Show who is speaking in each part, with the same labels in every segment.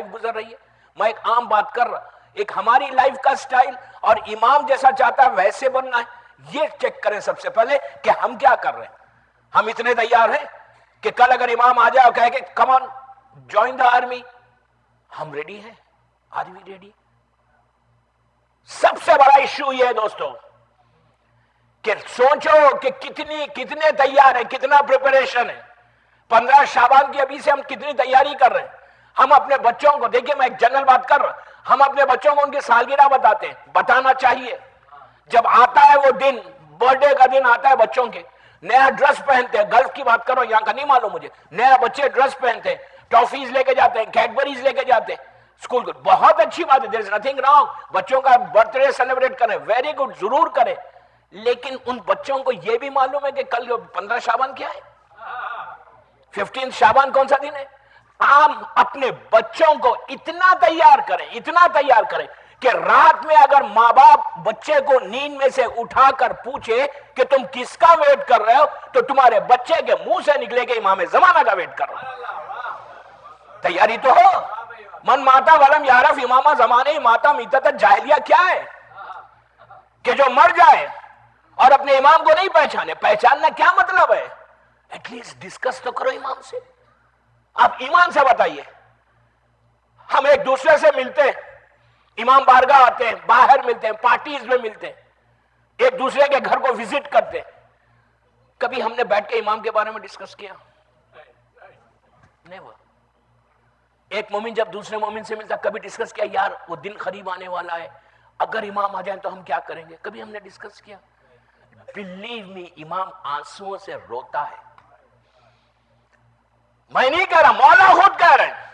Speaker 1: Life گزر رہی ہے. میں ایک عام بات کر رہا, ایک ہماری لائف کا سٹائل اور امام جیسا چاہتا ہے ویسے بننا ہے. یہ چیک کریں سب سے پہلے کہ ہم کیا کر رہے ہیں. ہم اتنے تیار ہیں کہ کل اگر امام آ جائے اور کہے کہ come on join the army, ہم ریڈی ہیں؟ Are we ready? سب سے بڑا ایشو یہ ہے دوستو کہ سوچو کہ کتنے تیار ہیں, کتنا پریپریشن ہے. 15 شعبان کی ابھی سے ہم کتنی تیاری کر رہے ہیں. ہم اپنے بچوں کو, دیکھیں میں ایک جنرل بات کر رہا ہوں, ہم اپنے بچوں کو ان کی سالگرہ بتاتے ہیں, بتانا چاہیے. جب آتا ہے وہ دن, برتھ ڈے کا دن آتا ہے بچوں کے, نیا ڈریس پہنتے ہیں. گلف کی بات کرو, یہاں کا نہیں معلوم مجھے. نیا بچے ڈریس پہنتے ہیں, ٹافیز لے کے جاتے ہیں, کیڈبریز لے کے جاتے ہیں اسکول کو. بہت اچھی بات ہے, دیر از نتھنگ رانگ. بچوں کا برتھ ڈے سیلیبریٹ کریں, ویری گڈ, ضرور کریں. لیکن ان بچوں کو یہ بھی معلوم ہے کہ کل 15 شعبان کیا ہے, 15 شعبان کون سا دن ہے. ہم اپنے بچوں کو اتنا تیار کریں کہ رات میں اگر ماں باپ بچے کو نیند میں سے اٹھا کر پوچھے کہ تم کس کا ویٹ کر رہے ہو, تو تمہارے بچے کے منہ سے نکلے کہ امام زمانہ کا ویٹ کر رہا ہوں. تیاری تو ہو. من ماتا ولم یعرف امام زمانے ماتا میتت جاہلیہ کیا ہے کہ جو مر جائے اور اپنے امام کو نہیں پہچانے. پہچاننا کیا مطلب ہے؟ ایٹ لیسٹ ڈسکس تو کرو امام سے. آپ ایمان سے بتائیے. ہم ایک دوسرے سے ملتے ہیں, امام بارگاہ آتے ہیں, باہر ملتے ہیں, پارٹیز میں ملتے ہیں, ایک دوسرے کے گھر کو وزٹ کرتے ہیں. کبھی ہم نے بیٹھ کے امام کے بارے میں ڈسکس کیا؟ نہیں. وہ ایک مومن جب دوسرے مومن سے ملتا کبھی ڈسکس کیا یار وہ دن قریب آنے والا ہے, اگر امام آ جائیں تو ہم کیا کریں گے؟ کبھی ہم نے ڈسکس کیا؟ بلیو می, امام آنسوؤں سے روتا ہے. میں نہیں کہہ رہا, مولا خود کہہ رہے ہیں.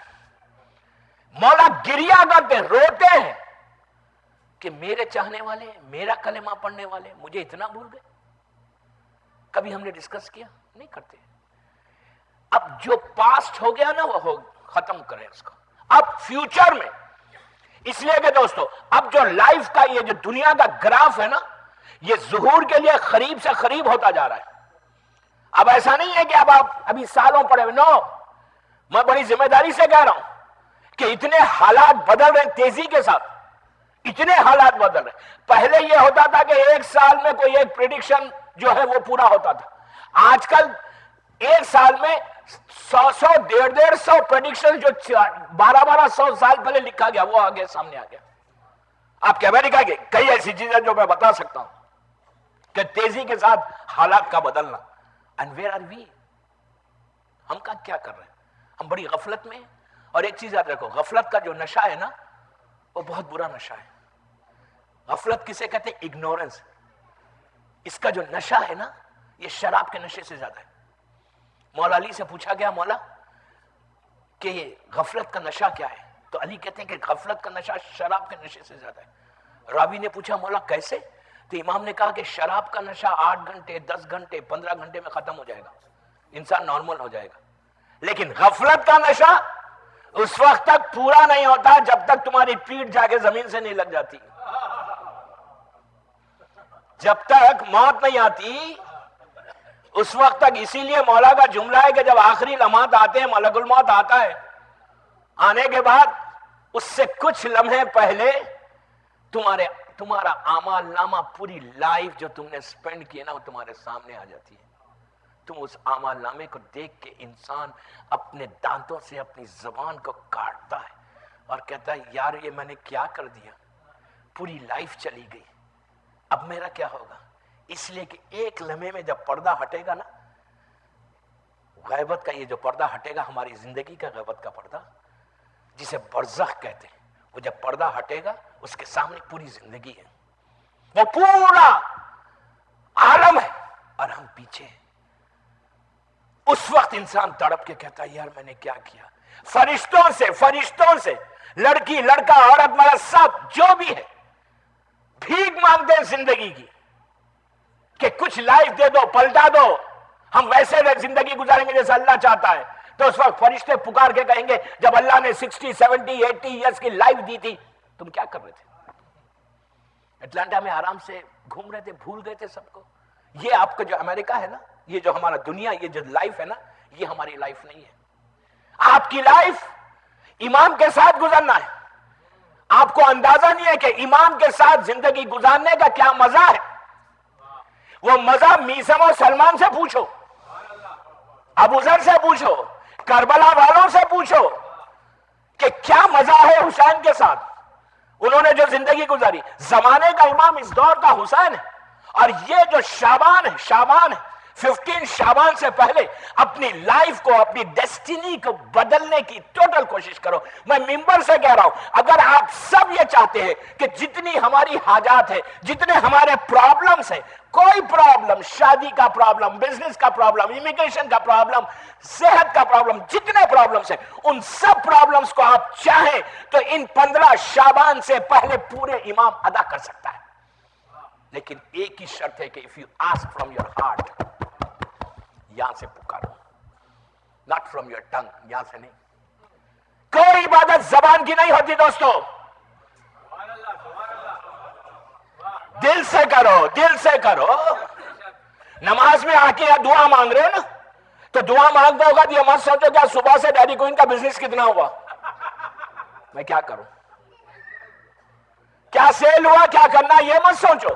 Speaker 1: مولا گریا کرتے, روتے ہیں کہ میرے چاہنے والے, میرا کلمہ پڑھنے والے مجھے اتنا بھول گئے. کبھی ہم نے ڈسکس کیا؟ نہیں کرتے. اب جو پاسٹ ہو گیا نا وہ ختم کریں اس کو. اب فیوچر میں, اس لیے کہ دوستو اب جو لائف کا یہ جو دنیا کا گراف ہے نا, یہ ظہور کے لیے قریب سے قریب ہوتا جا رہا ہے. اب ایسا نہیں ہے کہ اب آپ ابھی سالوں پڑے ہوئے, نو, میں بڑی ذمہ داری سے کہہ رہا ہوں کہ اتنے حالات بدل رہے ہیں تیزی کے ساتھ, اتنے حالات بدل رہے ہیں. پہلے یہ ہوتا تھا کہ ایک سال میں کوئی ایک پریڈکشن جو ہے وہ پورا ہوتا تھا. آج کل ایک سال میں 100 150 پریڈکشن جو 1200 سال پہلے لکھا گیا وہ آگے سامنے آ گیا. آپ کے امریکہ کے کئی ایسی چیزیں جو میں بتا سکتا ہوں کہ تیزی کے ساتھ حالات کا بدلنا. And where are we? ہم کا کیا کر رہے ہیں؟ ہم بڑی غفلت میں ہیں. اور ایک چیز یاد رکھو, غفلت کا جو نشہ ہے نا وہ بہت برا نشہ ہے. غفلت کسے کہتے ہیں؟ اگنورنس. اس کا جو نشہ ہے نا یہ شراب کے نشے سے زیادہ ہے. مولا علی سے پوچھا گیا, مولا کہ یہ غفلت کا نشہ کیا ہے؟ تو علی کہتے ہیں کہ غفلت کا نشہ شراب کے نشے سے زیادہ ہے. راوی نے پوچھا مولا کیسے؟ تو امام نے کہا کہ شراب کا نشہ 8 گھنٹے 10 گھنٹے 15 گھنٹے میں ختم ہو جائے گا, انسان نارمل ہو جائے گا. لیکن غفلت کا نشہ اس وقت تک پورا نہیں ہوتا جب تک تمہاری پیٹھ جا کے زمین سے نہیں لگ جاتی, جب تک موت نہیں آتی اس وقت تک. اسی لیے مولا کا جملہ ہے کہ جب آخری لمحات آتے ہیں, ملک الموت آتا ہے, آنے کے بعد اس سے کچھ لمحے پہلے تمہارا اعمال نامہ, پوری لائف جو تم نے سپینڈ کی نا وہ تمہارے سامنے آ جاتی ہے. تم اس اعمال نامے کو دیکھ کے انسان اپنے دانتوں سے اپنی زبان کو کاٹتا ہے اور کہتا ہے یار یہ میں نے کیا کر دیا, پوری لائف چلی گئی, اب میرا کیا ہوگا. اس لیے کہ ایک لمحے میں جب پردہ ہٹے گا نا, غیبت کا یہ جو پردہ ہٹے گا, ہماری زندگی کا غیبت کا پردہ جسے برزخ کہتے ہیں, وہ جب پردہ ہٹے گا اس کے سامنے پوری زندگی ہے, وہ پورا عالم ہے اور ہم پیچھے ہیں. اس وقت انسان تڑپ کے کہتا ہے یار میں نے کیا کیا. فرشتوں سے لڑکی لڑکا عورت مرد سب جو بھی ہے بھیک مانگتے ہیں زندگی کی کہ کچھ لائف دے دو, پلٹا دو, ہم ویسے زندگی گزاریں گے جیسے اللہ چاہتا ہے. تو اس وقت فرشتے پکار کے کہیں گے جب اللہ نے 60 70 80 ایئرس کی لائف دی تھی تم کیا کر رہے تھے؟ اٹلانٹا میں آرام سے گھوم رہے تھے, بھول گئے تھے سب کو. یہ آپ کا جو امریکہ ہے نا, یہ جو ہمارا دنیا, یہ جو لائف ہے نا, یہ ہماری لائف نہیں ہے. آپ کی لائف امام کے ساتھ گزرنا ہے. آپ کو اندازہ نہیں ہے کہ امام کے ساتھ زندگی گزارنے کا کیا مزہ ہے. وہ مزہ میثم و سلمان سے پوچھو, ابو ذر سے پوچھو, کربلا والوں سے پوچھو کہ کیا مزہ ہے حسین کے ساتھ. انہوں نے جو زندگی گزاری, زمانے کا امام اس دور کا حسین ہے. اور یہ جو شعبان ہے 15 شعبان سے پہلے اپنی لائف کو, اپنی ڈیسٹینی کو بدلنے کی ٹوٹل کوشش کرو. میں ممبر سے کہہ رہا ہوں, اگر آپ سب یہ چاہتے ہیں کہ جتنی ہماری حاجات ہے, جتنے ہمارے پرابلمز ہیں, کوئی پرابلم, شادی کا پرابلم, بزنس کا پرابلم, امیگریشن کا پرابلم, صحت کا پرابلم, جتنے پرابلمز ہیں, ان سب پرابلمز کو آپ چاہیں تو ان 15 شعبان سے پہلے پورے امام ادا کر سکتا ہے. لیکن ایک ہی شرط ہے کہ if you ask from your heart, یہاں سے پکارو, not from your tongue, یہاں سے نہیں. کوئی عبادت زبان کی نہیں ہوتی دوستو, دل سے کرو, دل سے کرو. نماز میں آ کے دعا مانگ رہے ہو نا, تو دعا مانگتا ہوگا تو یہ مت سوچو کہ صبح سے ڈیری کوئن کا بزنس کتنا ہوا, میں کیا کروں, کیا سیل ہوا, کیا کرنا, یہ مت سوچو.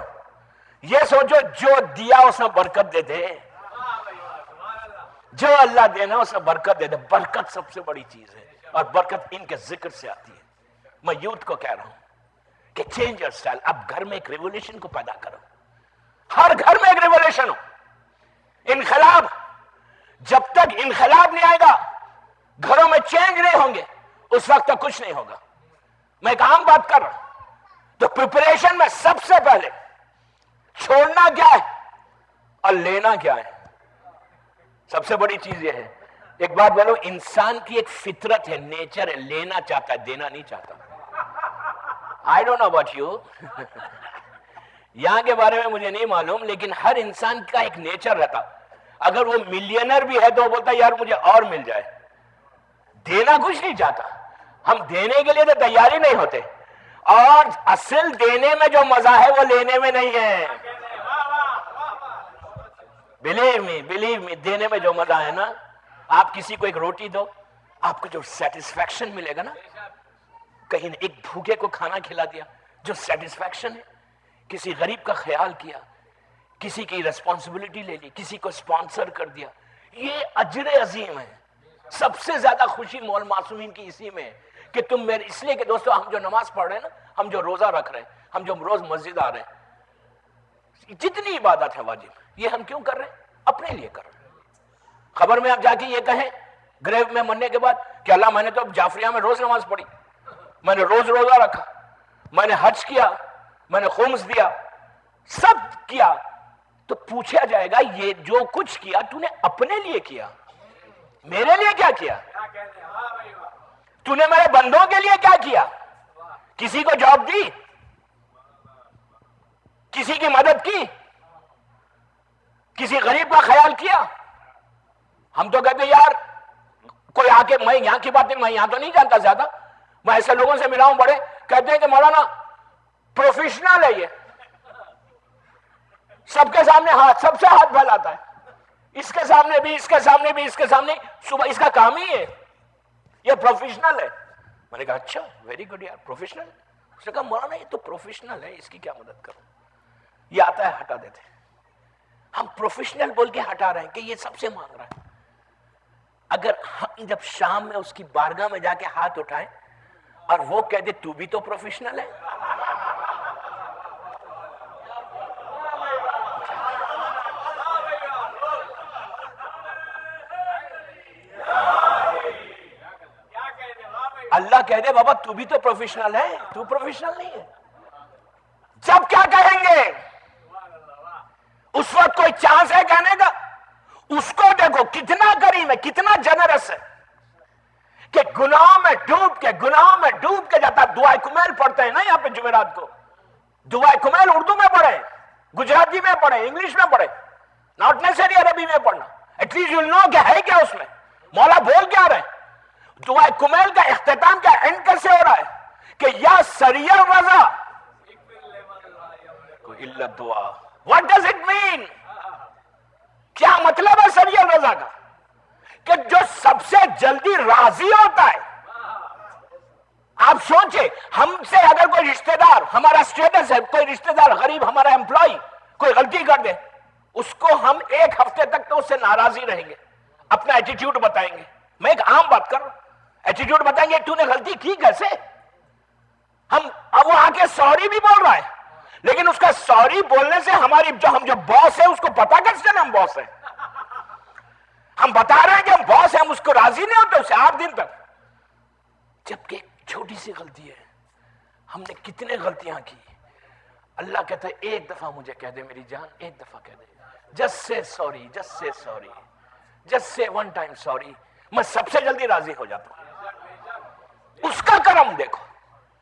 Speaker 1: یہ سوچو جو دیا اس میں برکت دے دے, جو اللہ دینا اس میں برکت دے دے. برکت سب سے بڑی چیز ہے, اور برکت ان کے ذکر سے آتی ہے. میں یوتھ کو کہہ رہا ہوں کہ چینج یور سٹائل. اب گھر میں ایک ریولیوشن کو پیدا کرو, ہر گھر میں ایک ریولیوشن ہو. انقلاب, جب تک انقلاب نہیں آئے گا, گھروں میں چینج نہیں ہوں گے, اس وقت تک کچھ نہیں ہوگا. میں ایک عام بات کر رہا ہوں. تو پریپریشن میں سب سے پہلے چھوڑنا کیا ہے اور لینا کیا ہے, سب سے بڑی چیز یہ ہے. ایک بات بولو, انسان کی ایک فطرت ہے, نیچر ہے, لینا چاہتا ہے, دینا نہیں چاہتا. I don't know about you. یہاں کے بارے میں مجھے نہیں معلوم, لیکن ہر انسان کا ایک نیچر رہتا. اگر وہ ملینر بھی ہے تو وہ بولتا یار مجھے اور مل جائے. دینا کچھ نہیں چاہتا. ہم دینے کے لیے تو تیار ہی نہیں ہوتے, اور اصل دینے میں جو مزہ ہے وہ لینے میں نہیں ہے. بلیو می, دینے میں جو مزہ ہے نا, آپ کسی کو ایک روٹی دو, آپ کو جو سیٹسفیکشن ملے گا نا, کہیں ایک بھوکے کو کھانا کھلا دیا, جو سیٹسفیکشن ہے, کسی غریب کا خیال کیا, کسی کی ریسپانسبلٹی لے لی, کسی کو سپانسر کر دیا, یہ اجر عظیم ہے. سب سے زیادہ خوشی مول معصومین کی اسی میں ہے کہ تم میرے, اس لیے کہ دوستو ہم جو نماز پڑھ رہے ہیں نا, ہم جو روزہ رکھ رہے ہیں, ہم جو روز مسجد آ رہے ہیں, جتنی عبادت ہے واجب, یہ ہم کیوں کر رہے ہیں؟ اپنے لیے کر رہے ہیں. خبر میں آپ جا کے یہ کہیں گریو میں مرنے کے بعد کہ اللہ میں نے تو جعفریہ میں روز نماز پڑھی, میں نے روز روزہ رکھا, میں نے حج کیا, میں نے خمس دیا, سب کیا, تو پوچھا جائے گا یہ جو کچھ کیا تو نے اپنے لیے کیا, میرے لیے کیا کیا؟ تو نے میرے بندوں کے لیے کیا کیا؟ کسی کو جاب دی, کسی کی مدد کی, کسی غریب کا خیال کیا؟ ہم تو کہتے یار کوئی آ کے, میں یہاں کی باتیں, میں یہاں تو نہیں جانتا زیادہ, میں ایسے لوگوں سے ملا ہوں بڑے, کہتے ہیں کہ مولانا پروفیشنل ہے, یہ سب کے سامنے ہاتھ, سب سے ہاتھ پھیلاتا ہے, اس کے سامنے بھی, اس کے سامنے بھی, اس کے سامنے, صبح اس کا کام ہی ہے, یہ پروفیشنل ہے. میں نے کہا اچھا ویری گڈ یار, پروفیشنل. اس نے کہا مولانا یہ تو پروفیشنل ہے, اس کی کیا مدد کروں, یہ آتا ہے ہٹا دیتے. ہم پروفیشنل بول کے ہٹا رہے ہیں کہ یہ سب سے مانگ رہا ہے. اگر ہم جب شام میں اس کی بارگاہ میں جا کے ہاتھ اٹھائیں اور وہ کہہ دے تو بھی تو پروفیشنل ہے, اللہ کہہ دے بابا تو بھی تو پروفیشنل ہے, تو پروفیشنل نہیں ہے. جب کیا کہیں گے اس وقت کوئی چانس ہے کہنے کا؟ اس کو دیکھو کتنا کریم ہے, کتنا جنرس ہے کہ گناہوں میں ڈوب کے جاتا. دعائے کمیل پڑھتے ہیں نا یہاں پہ جمعرات کو, دعائے کمیل اردو میں پڑھے, گجراتی میں پڑھے, انگلش میں پڑھے, ناٹ نیسری عربی میں پڑھنا, ایٹ لیسٹ یو نو کہ ہے کیا اس میں, مولا بول کیا رہے. دعائے کمیل کا اختتام کیا اینڈ کیسے ہو رہا ہے کہ یا سریع رضا الا دعا. What does it mean? کیا مطلب ہے سریع رضا کا؟ کہ جو سب سے جلدی راضی ہوتا ہے آپ سوچیں ہم سے اگر کوئی رشتہ دار, ہمارا سٹیٹس ہے, کوئی رشتہ دار غریب ہمارا امپلائی کوئی غلطی کر دے, اس کو ہم ایک ہفتے تک تو اس سے ناراضی رہیں گے, اپنا ایٹیٹیوڈ بتائیں گے. میں ایک عام بات کر رہا ہوں, ایٹیٹیوڈ بتائیں گے تو نے غلطی کی کیسے. ہم اب وہ آ کے سوری بھی بول رہا ہے, لیکن اس کا سوری بولنے سے ہماری ہم جو باس ہے اس کو پتا کیسے چلے ہم باس ہیں. ہم بتا رہے ہیں کہ ہم باس ہیں, ہم اس کو راضی نہیں ہوتے اسے 8 دن تک, جبکہ ایک چھوٹی سی غلطی ہے. ہم نے کتنے غلطیاں کی. اللہ کہتا ہے ایک دفعہ مجھے کہہ دے میری جان, ایک دفعہ کہہ دے, just say sorry, just say sorry, just say one time sorry, میں سب سے جلدی راضی ہو جاتا ہوں. اس کا کرم دیکھو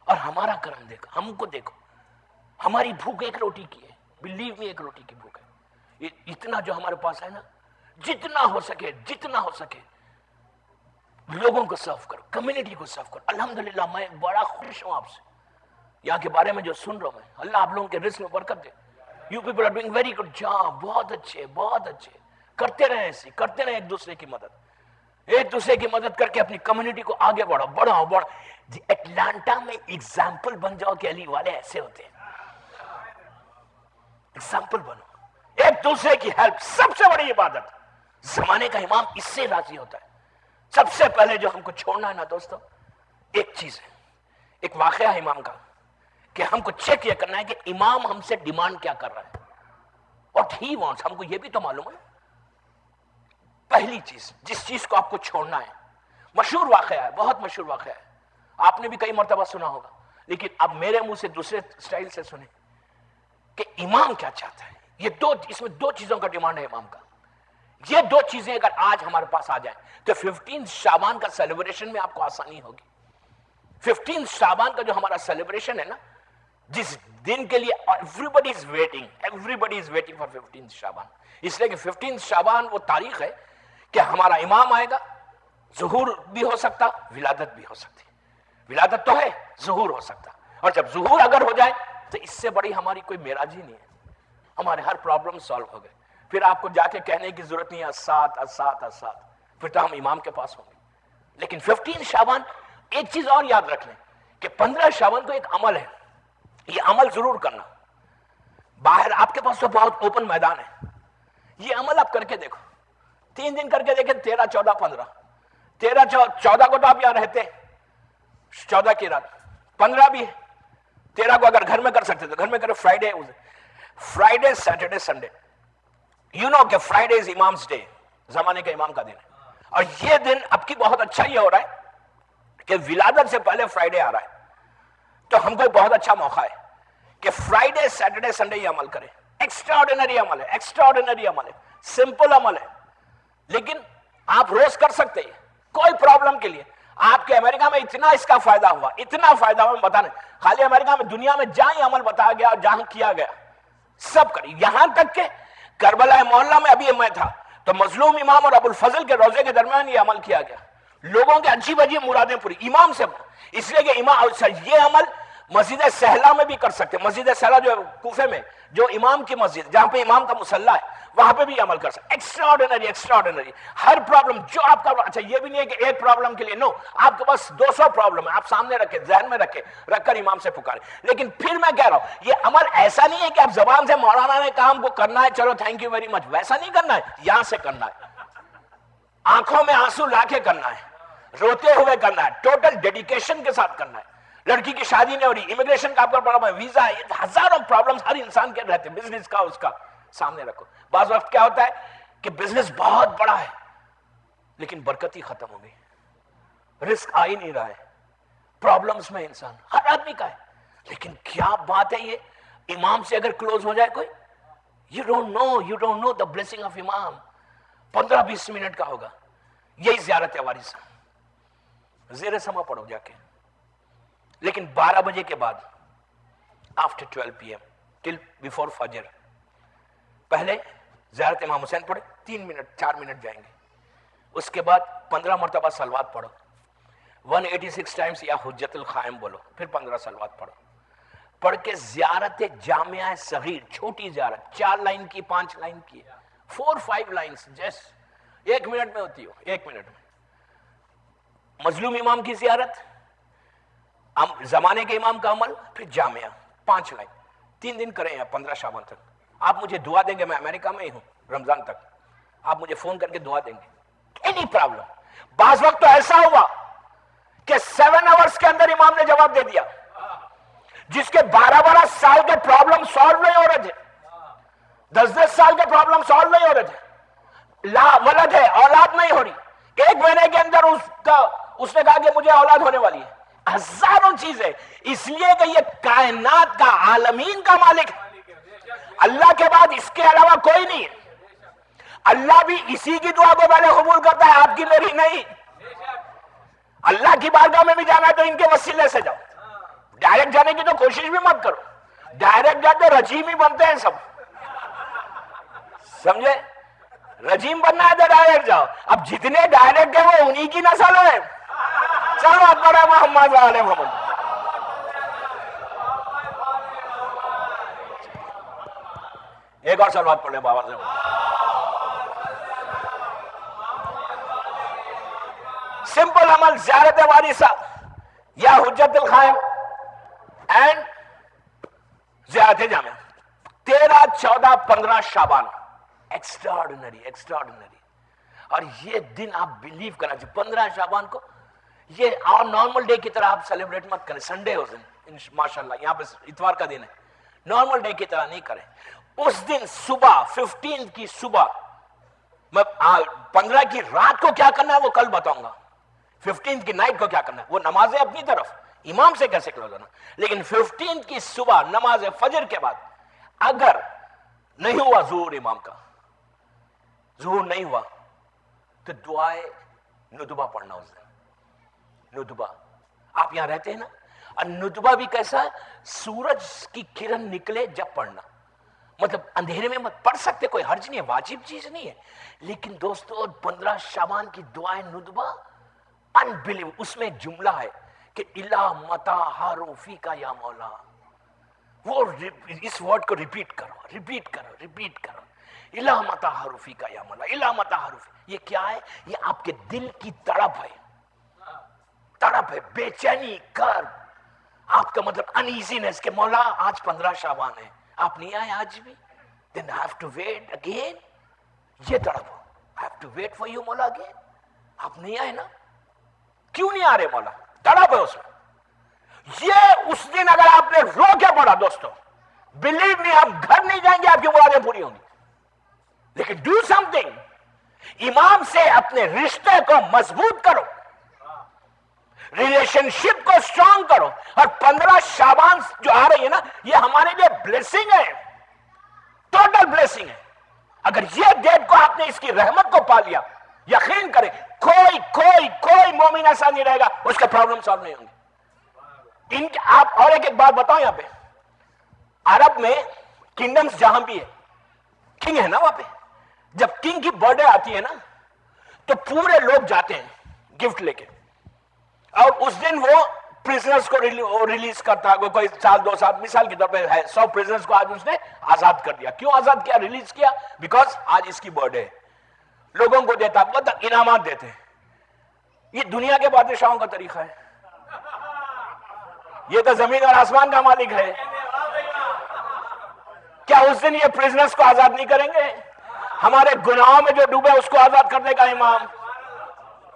Speaker 1: اور ہمارا کرم دیکھو, ہم کو دیکھو. ہماری بھوک ایک روٹی کی ہے, بلیو می ایک روٹی کی بھوک ہے. اتنا جو ہمارے پاس ہے نا, جتنا ہو سکے جتنا ہو سکے لوگوں کو سرو کرو, کمیونٹی کو سرو کرو. الحمدللہ میں بڑا خوش ہوں آپ سے, یہاں کے بارے میں جو سن رہا ہوں میں. اللہ آپ لوگوں کے رزق میں برکت دے. You people are doing very good job, بہت اچھے بہت اچھے. کرتے رہیں ایسی, کرتے رہیں ایک دوسرے کی مدد, ایک دوسرے کی مدد کر کے اپنی کمیونٹی کو آگے بڑھاؤ, بڑھاؤ بڑھاؤ. اٹلانٹا میں ایگزامپل بن جاؤ کہ علی والے ایسے ہوتے ہیں. ایگزامپل بنو, ایک دوسرے کی ہیلپ سب سے بڑی عبادت. زمانے کا امام اس سے راضی ہوتا ہے. سب سے پہلے جو ہم کو چھوڑنا ہے نا دوستو, ایک چیز ہے, ایک واقعہ ہے امام کا, کہ ہم کو چیک یہ کرنا ہے کہ امام ہم سے ڈیمانڈ کیا کر رہا ہے. What he wants, ہم کو یہ بھی تو معلوم ہے. پہلی چیز, جس چیز کو آپ کو چھوڑنا ہے, مشہور واقعہ ہے, بہت مشہور واقعہ ہے, آپ نے بھی کئی مرتبہ سنا ہوگا, لیکن اب میرے منہ سے دوسرے سٹائل سے سنیں کہ امام کیا چاہتا ہے. اس میں 2 چیزوں کا ڈیمانڈ ہے امام کا. یہ 2 چیزیں اگر آج ہمارے پاس آ جائیں تو 15 شعبان کا سیلیبریشن میں آپ کو آسانی ہوگی. 15 شعبان کا جو ہمارا سیلیبریشن ہے نا, جس دن کے لیے everybody is waiting for 15 شعبان. اس لیے کہ 15 شعبان وہ تاریخ ہے کہ ہمارا امام آئے گا, ظہور بھی ہو سکتا, ولادت بھی ہو سکتی. ولادت تو ہے, ظہور ہو سکتا, اور جب ظہور اگر ہو جائے تو اس سے بڑی ہماری کوئی معراج ہی نہیں ہے. ہمارے ہر پرابلم سالو ہو گئے. پھر آپ کو جا کے کہنے کی ضرورت نہیں ہے اسات, پھر تو ہم امام کے پاس ہوں گے. لیکن 15 شعبان, ایک چیز اور یاد رکھ لیں کہ 15 شعبان کو ایک عمل ہے, یہ عمل ضرور کرنا. باہر آپ کے پاس تو بہت اوپن میدان ہے, یہ عمل آپ کر کے دیکھو. 3 دن کر کے دیکھیں, 13, 14, 15. 13, 14 کو تو آپ یہاں رہتے ہیں, 14 کی رات, 15 بھی ہے. 13 کو اگر گھر میں کر سکتے تو گھر میں کرو. Friday, Saturday, Sunday. You know کہ فرائیڈے از امام's ڈے, زمانے کے امام کا دن ہے. اور یہ دن اب کی بہت اچھا یہ ہو رہا ہے کہ ولادت سے پہلے فرائیڈے آ رہا ہے, تو ہم کو بہت اچھا موقع ہے کہ فرائیڈے, سیٹرڈے, سنڈے یہ عمل کریں. ایکسٹراڈنری عمل ہے, ایکسٹراڈنری عمل ہے, سمپل عمل ہے, لیکن آپ روز کر سکتے ہیں کوئی پرابلم کے لیے. آپ کے امریکہ میں اتنا اس کا فائدہ ہوا, اتنا فائدہ ہوا, بتانے خالی امریکہ میں, دنیا میں جہاں یہ عمل بتایا گیا اور جہاں کیا گیا سب کری. یہاں تک کہ کربلا محلہ میں ابھی میں تھا تو مظلوم امام اور ابو الفضل کے روزے کے درمیان یہ عمل کیا گیا. لوگوں کے عجیب عجیب مرادیں پوری امام سے. اس لیے کہ امام یہ عمل مسجد سہلا میں بھی کر سکتے. مسجد سہلا جو کوفے میں جو امام کی مسجد, جہاں پہ امام کا مصلی ہے, وہاں پہ بھی عمل کر سکتے. ایکسٹراڈنری. ہر پرابلم جو آپ کا, اچھا یہ بھی نہیں ہے کہ ایک پرابلم کے لیے, نو, آپ کے پاس 200 پرابلم ہے, آپ سامنے رکھے, ذہن میں رکھ کر امام سے پکارے. لیکن پھر میں کہہ رہا ہوں یہ عمل ایسا نہیں ہے کہ آپ زبان سے مولانا نے کام کو کرنا ہے, چلو تھینک یو ویری مچ, ویسا نہیں کرنا ہے. یہاں سے کرنا ہے, آنکھوں میں آنسو لا کے کرنا ہے, روتے ہوئے کرنا ہے, ٹوٹل ڈیڈیکیشن کے ساتھ کرنا ہے. لڑکی کی شادی نہیں ہو رہی, امیگریشن کا آپ کا پرابلم ہے, ویزا ہے, ہزاروں پرابلمز ہر انسان کے رہتے ہیں, بزنس کا, اس کا سامنے رکھو. بعض وقت کیا ہوتا ہے کہ بزنس بہت بڑا ہے لیکن برکت ہی ختم ہو گئی, رزق آ ہی نہیں رہا ہے, پرابلمز میں انسان ہر آدمی کا ہے. لیکن کیا بات ہے یہ امام سے اگر کلوز ہو جائے کوئی, you don't know the blessing of امام. 15-20 منٹ کا ہوگا, یہی زیارت وارث. زیر سما پڑھو جا کے, لیکن 12 بجے کے بعد, after 12 PM till before فجر, پہلے زیارت امام حسین پڑھے, 3 منٹ 4 منٹ جائیں گے. اس کے بعد 15 مرتبہ صلوات پڑھو, 186 ٹائمز یا حجت القائم بولو, پھر 15 صلوات پڑھو. پڑھ کے زیارت جامعہ صغیر, چھوٹی زیارت, 4 لائن کی, 5 لائن کی, 4-5 لائنز, جسٹ 1 منٹ میں ہوتی ہو, 1 منٹ میں. مظلوم امام کی زیارت, زمانے کے امام کا عمل، پھر جامعہ 5 لائن 3 دن کریں 15 شعبان تک. آپ مجھے دعا دیں گے، میں امریکہ میں ہی ہوں رمضان تک، آپ مجھے فون کر کے دعا دیں گے، اینی پرابلم. بعض وقت تو ایسا ہوا کہ 7 آورز کے اندر امام نے جواب دے دیا، جس کے 12 سال کے پرابلم سالو نہیں ہو رہے تھے، 10 سال کے پرابلم سالو نہیں ہو رہے تھے، لا ولد ہے، اولاد نہیں ہو رہی، 1 مہینے کے اندر اس نے کہا کہ مجھے اولاد ہونے والی ہے. ہزاروں چیزیں، اس لیے کہ یہ کائنات کا، عالمین کا مالک ہے، اللہ کے بعد اس کے علاوہ کوئی نہیں ہے. اللہ بھی اسی کی دعا کو پہلے قبول کرتا ہے، آپ کی میری نہیں. اللہ کی بارگاہ میں بھی جانا ہے تو ان کے وسیلے سے جاؤ، ڈائریکٹ جانے کی تو کوشش بھی مت کرو، ڈائریکٹ جاتے رجیم ہی بنتے ہیں سب، سمجھے؟ رجیم بننا ہے تو ڈائریکٹ جاؤ. اب جتنے ڈائریکٹ ہیں وہ انہی کی نسل ہے. چلو اکبر محمد علیہ محمد. ایک اور سلوات پڑھ لیں بابا سے. سمپل عمل، زیارت وارثہ یا حجت القائم اینڈ زیارت جامع. 13، 14، 15 شعبان، ایکسٹراڈنری. اور یہ دن آپ بلیو کرنا چاہیے. 15 شعبان کو یہ اور نارمل ڈے کی طرح آپ سیلیبریٹ مت کریں. سنڈے اس دن ماشاءاللہ یہاں پہ اتوار کا دن ہے، نارمل ڈے کی طرح نہیں کریں. اس دن صبح 15 کی صبح، میں 15 کی رات کو کیا کرنا ہے وہ کل بتاؤں گا. 15 کی نائٹ کو کیا کرنا ہے وہ نمازیں اپنی طرف امام سے کیسے کلوز ہونا. لیکن 15 کی صبح نماز فجر کے بعد اگر نہیں ہوا ظہور امام کا، ظہور نہیں ہوا تو دعائے ندبہ پڑھنا. اس دن ندبہ، آپ یہاں رہتے ہیں نا، اور ندبہ بھی کیسا ہے؟ سورج کی کرن نکلے جب پڑھنا، مطلب اندھیرے میں مت پڑھ سکتے، کوئی حرج نہیں ہے، واجب چیز نہیں ہے. لیکن دوستو 15 شعبان کی دعائیں ندبہ انبلیو. اس میں ایک جملہ ہے کہ الہ متا حروفی کا یا مولا. وہ اس ورڈ کو ریپیٹ کرو. الہ متا حروفی کا یا مولا، الہ متا حروفی. یہ کیا ہے؟ یہ آپ کے دل کی تڑپ ہے، بے چینی، کرب، آپ کا مطلب انیزینس کہ مولا آج 15 شعبان ہے، آپ نہیں آئے آج بھی، then I have to wait again. یہ تڑپ، I have to wait for you مولا again. آپ نہیں آئے نا، کیوں نہیں آ رہے مولا؟ تڑپ ہے اس میں. یہ اس دن اگر آپ نے رو کے پڑھا دوستو، بلیو می، آپ گھر نہیں جائیں گے، آپ کی مرادیں پوری ہوں گی. لیکن ڈو سم تھنگ، امام سے اپنے رشتے کو مضبوط کرو، ریلیشن شپ کو اسٹرانگ کرو. اور 15 شعبان جو آ رہی ہے نا، یہ ہمارے لیے بلیسنگ ہے، ٹوٹل بلیسنگ ہے. اگر یہ ڈیٹ کو آپ نے اس کی رحمت کو پا لیا، یقین کریں کوئی مومن ایسا نہیں رہے گا اس کے پرابلم سالو نہیں ہوں گے. آپ اور ایک بات بتاؤں، یہاں پہ عرب میں کنگڈمز جہاں بھی ہے، کنگ ہے نا وہاں پہ، جب کنگ کی برتھ ڈے آتی ہے نا تو پورے لوگ جاتے ہیں گفٹ لے کے، اور اس دن وہ پریزنرز کو ریلیز کرتا ہے. کوئی 1-2 سال، مثال کے طور پہ ہے 100 پریزنرز کو آج اس نے آزاد کر دیا. کیوں آزاد کیا، ریلیز کیا؟ بیکاز آج اس کی برتھ ڈے ہے. لوگوں کو دیتا، مطلب انعامات دیتے. یہ دنیا کے بادشاہوں کا طریقہ ہے، یہ تو زمین اور آسمان کا مالک ہے. کیا اس دن یہ پریزنرز کو آزاد نہیں کریں گے؟ ہمارے گناہوں میں جو ڈوبے اس کو آزاد کرنے کا امام.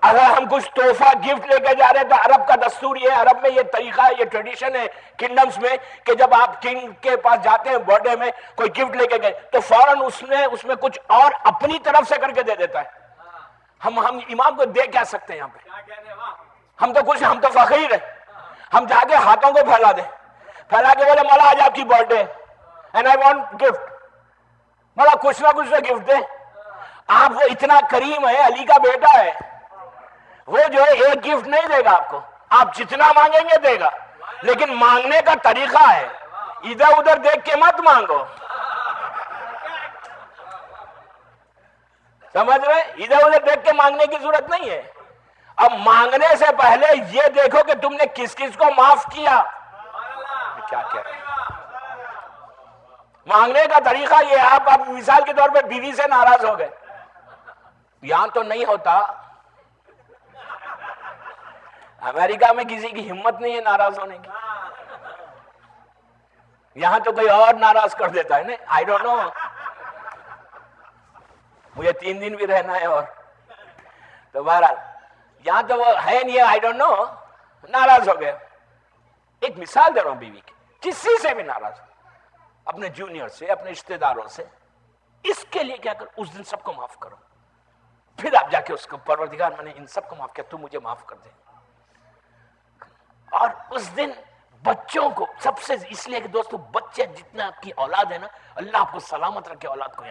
Speaker 1: اگر ہم کچھ تحفہ گفٹ لے کے جا رہے ہیں تو عرب کا دستور یہ ہے، عرب میں یہ طریقہ ہے، یہ ٹریڈیشن ہے کنگڈمز میں، کہ جب آپ کنگ کے پاس جاتے ہیں برتھ ڈے میں کوئی گفٹ لے کے گئے تو فوراً اس میں کچھ اور اپنی طرف سے کر کے دے دیتا ہے. ہم امام کو دے کیا سکتے ہیں یہاں پہ؟ ہم تو فقیر ہیں. ہم جا کے ہاتھوں کو پھیلا دیں، پھیلا کے بولے مولا آج آپ کی birth day and I want gift. مولا کچھ نہ کچھ گفٹ دے. آپ وہ اتنا کریم ہے، علی کا بیٹا ہے، وہ جو ہے ایک گفٹ نہیں دے گا آپ کو، آپ جتنا مانگیں گے دے گا. لیکن مانگنے کا طریقہ ہے، ادھر ادھر دیکھ کے مت مانگو، سمجھ رہے؟ ادھر ادھر دیکھ کے مانگنے کی ضرورت نہیں ہے. اب مانگنے سے پہلے یہ دیکھو کہ تم نے کس کس کو معاف کیا. کیا کہہ رہے ہیں؟ مانگنے کا طریقہ یہ، آپ مثال کے طور پہ بیوی سے ناراض ہو گئے، یہاں تو نہیں ہوتا، امریکہ میں کسی کی ہمت نہیں ہے ناراض ہونے کی. یہاں تو کوئی اور ناراض کر دیتا ہے نا. آئی ڈونٹ نو, مجھے 3 دن بھی رہنا ہے اور تو بہرحال یہاں تو وہ ہے نہیں. آئی ڈونٹ نو, ناراض ہو گیا. ایک مثال دے رہا ہوں بیوی کی, کسی سے بھی ناراض, اپنے جونیئر سے, اپنے رشتے داروں سے. اس کے لیے کیا کرو, اس دن سب کو معاف کرو, پھر آپ جا کے اس کو پروردگار میں نے ان سب کو معاف کیا, تو مجھے معاف کر دے. اور اس دن بچوں کو سب سے, اس لیے کہ دوستو بچے جتنا آپ کی اولاد ہے نا, اللہ آپ کو سلامت رکھے اولاد کو.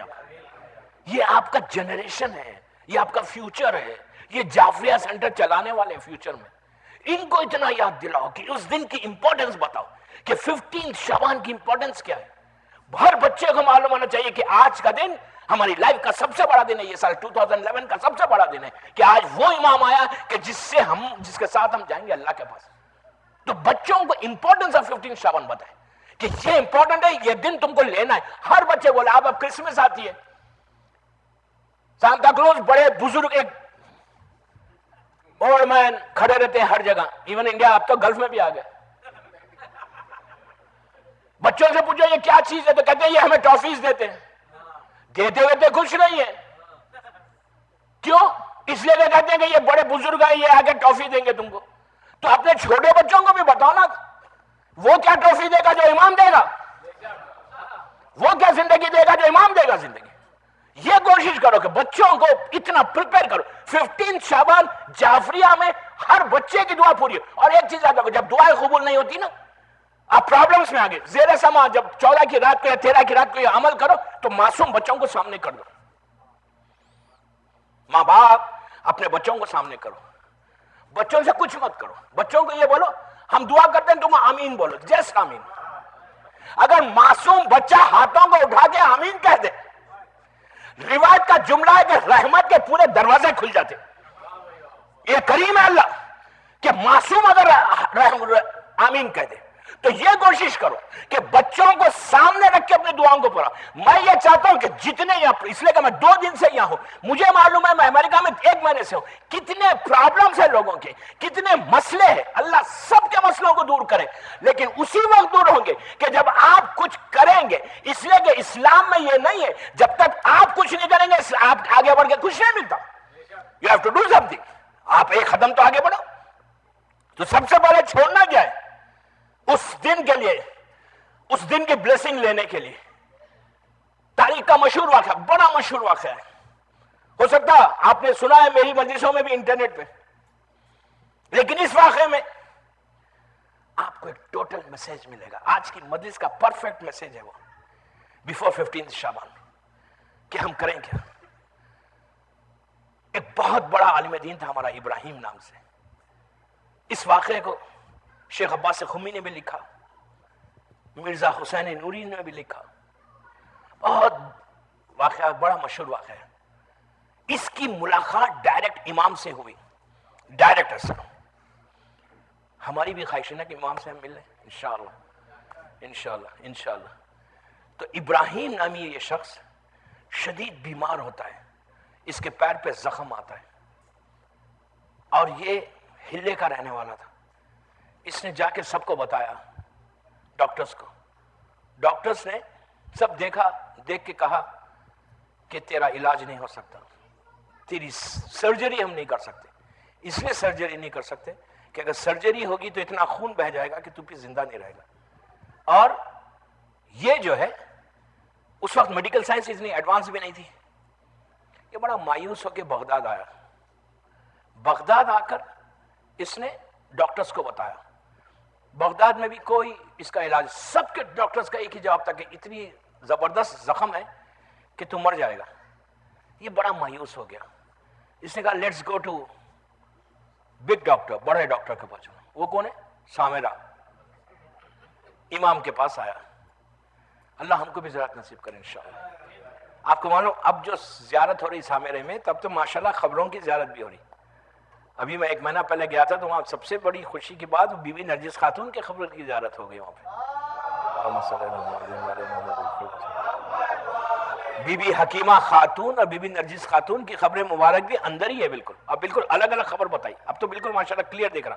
Speaker 1: یہ آپ کا جنریشن ہے, یہ آپ کا فیوچر ہے, یہ جعفریہ سینٹر چلانے والے فیوچر میں. ان کو اتنا یاد دلاؤ کہ اس دن کی امپورٹنس بتاؤ کہ 15 شعبان کی امپورٹنس کیا ہے. ہر بچے کو معلوم ہونا چاہیے کہ آج کا دن ہماری لائف کا سب سے بڑا دن ہے. یہ سال 2011 کا سب سے بڑا دن ہے کہ آج وہ امام آیا کہ جس کے ساتھ ہم جائیں گے اللہ کے پاس. تو بچوں کو امپورٹنس آف 15 شعبان بتائیں کہ یہ امپورٹنٹ ہے, یہ دن تم کو لینا ہے. ہر بچے بولے اب کرسمس آتی ہے, سانتا کلوز, بڑے بزرگ ایک اولڈ مین کھڑے رہتے ہیں ہر جگہ. ایون انڈیا, اب تو گلف میں بھی آ گئے. بچوں سے پوچھو یہ کیا چیز ہے, تو کہتے ہیں یہ ہمیں ٹافیز دیتے ہیں. دیتے ہوئے خوش نہیں ہے. کیوں؟ اس لیے کہ کہتے ہیں کہ یہ بڑے بزرگ ہیں, یہ آگے ٹافی دیں گے تم کو. تو اپنے چھوٹے بچوں کو بھی بتاؤ نا, وہ کیا ٹافی دے گا جو امام دے گا, وہ کیا زندگی دے گا جو امام دے گا زندگی. یہ کوشش کرو کہ بچوں کو اتنا پریپئر کرو. 15 شعبان جعفریہ میں ہر بچے کی دعا پوری ہو. اور ایک چیز یاد رکھو, جب دعائیں قبول نہیں ہوتی نا, آپ پرابلمز میں آگے. زیر سما جب 14 کی رات کو یا 13 کی رات کو یہ عمل کرو تو معصوم بچوں کو سامنے کر دو. ماں باپ اپنے بچوں کو سامنے کرو, بچوں سے کچھ مت کرو. بچوں کو یہ بولو ہم دعا کرتے ہیں, تم آمین بولو, جیس آمین. اگر معصوم بچہ ہاتھوں کو اٹھا کے آمین کہہ دے, روایت کا جملہ ہے کہ رحمت کے پورے دروازے کھل جاتے. یہ کریم ہے اللہ کہ معصوم اگر آمین کہہ دے. تو یہ کوشش کرو کہ بچوں کو سامنے رکھ کے اپنی دعاؤں کو پڑھا. میں یہ چاہتا ہوں کہ جتنے یہاں, اس لیے کہ میں 2 دن سے یہاں ہوں, مجھے معلوم ہے میں امریکہ میں 1 مہینے سے ہوں, کتنے پرابلمز ہیں لوگوں کے, کتنے مسئلے ہیں. اللہ سب کے مسئلوں کو دور کرے, لیکن اسی وقت دور ہوں گے کہ جب آپ کچھ کریں گے. اس لیے کہ اسلام میں یہ نہیں ہے جب تک آپ کچھ نہیں کریں گے آپ آگے بڑھ کے کچھ نہیں ملتا. You have to do something. آپ ایک قدم تو آگے بڑھو. تو سب سے پہلے چھوڑنا کیا ہے, اس دن کے لیے, اس دن کی بلیسنگ لینے کے لیے. تاریخ کا مشہور واقعہ, بڑا مشہور واقعہ ہے, ہو سکتا آپ نے سنا ہے میری مجلسوں میں بھی, انٹرنیٹ پہ. لیکن اس واقعے میں آپ کو ایک ٹوٹل میسج ملے گا. آج کی مجلس کا پرفیکٹ میسج ہے وہ, بیفور 15 شعبان, کہ ہم کریں کیا. ایک بہت بڑا عالم دین تھا ہمارا ابراہیم نام سے. اس واقعے کو شیخ عباس خمی نے بھی لکھا, مرزا حسین نوری نے بھی لکھا. بہت واقعہ, بڑا مشہور واقعہ ہے. اس کی ملاقات ڈائریکٹ امام سے ہوئی, ڈائریکٹ ایسا. ہماری بھی خواہش ہے نا کہ امام سے ہم مل لیں انشاءاللہ, انشاءاللہ, انشاءاللہ. تو ابراہیم نامی یہ شخص شدید بیمار ہوتا ہے, اس کے پیر پہ زخم آتا ہے, اور یہ ہلے کا رہنے والا تھا. اس نے جا کے سب کو بتایا, ڈاکٹرز کو. ڈاکٹرز نے سب دیکھا, دیکھ کے کہا کہ تیرا علاج نہیں ہو سکتا, تیری سرجری ہم نہیں کر سکتے. اس لیے سرجری نہیں کر سکتے کہ اگر سرجری ہوگی تو اتنا خون بہ جائے گا کہ تو پھر زندہ نہیں رہے گا. اور یہ جو ہے, اس وقت میڈیکل سائنس اتنی ایڈوانس بھی نہیں تھی. یہ بڑا مایوس ہو کے بغداد آیا. بغداد آ کر اس نے ڈاکٹرز کو بتایا. بغداد میں بھی کوئی اس کا علاج, سب کے ڈاکٹرز کا ایک ہی جواب تھا کہ اتنی زبردست زخم ہے کہ تو مر جائے گا. یہ بڑا مایوس ہو گیا. اس نے کہا let's go to big doctor, بڑے ڈاکٹر کے پاس. وہ کون ہے؟ سامرا. امام کے پاس آیا. اللہ ہم کو بھی زیارت نصیب کرے انشاءاللہ. آپ کو معلوم اب جو زیارت ہو رہی سامرے میں, تب تو ماشاءاللہ خبروں کی زیارت بھی ہو رہی. ابھی میں 1 مہینہ پہلے گیا تھا تو وہاں سب سے بڑی خوشی کی بات, بی بی نرجس خاتون کے خبر کی زیارت ہو گئی وہاں پہ. بی بی حکیمہ خاتون اور بی بی نرجس خاتون کی خبر مبارک بھی اندر ہی ہے بالکل. اب بالکل الگ الگ خبر بتائی. اب تو بالکل ماشاءاللہ کلیئر دیکھ رہا.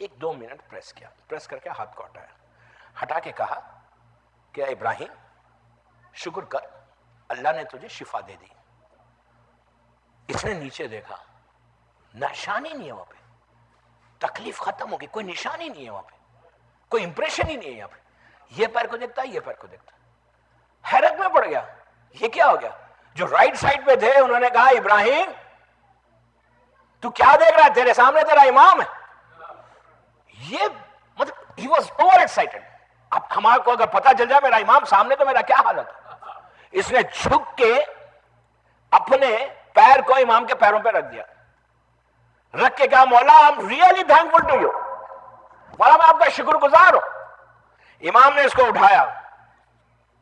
Speaker 1: ایک 2 منٹ پریس کیا, پریس کر کے ہاتھ کو ہٹایا, ہٹا کے کہا کہ ابراہیم شکر کر, اللہ نے تجھے شفا دے دی. اس نے نیچے دیکھا, نشان ہی نہیں ہے وہاں پہ, تکلیف ختم ہو گئی, کوئی نشان ہی نہیں ہے وہاں پہ, کوئی امپریشن ہی نہیں ہے یہاں پہ. یہ پیر کو دیکھتا ہے, یہ پیر کو دیکھتا ہے, حیرت میں پڑ گیا, یہ کیا ہو گیا. جو رائٹ سائڈ پہ تھے انہوں نے کہا ابراہیم تو کیا دیکھ رہا ہے, تیرے سامنے تیرا امام ہے. یہ مطلب he was over excited. اب ہمارے کو اگر پتا چل جائے میرا امام سامنے تو میرا کیا حالت ہے. اس نے جھک کے اپنے پیر کو امام کے پیروں پہ رکھ دیا, رکھ کے کہا مولا I'm really thankful to you, مولا میں آپ کا شکر گزار ہوں. امام نے اس کو اٹھایا,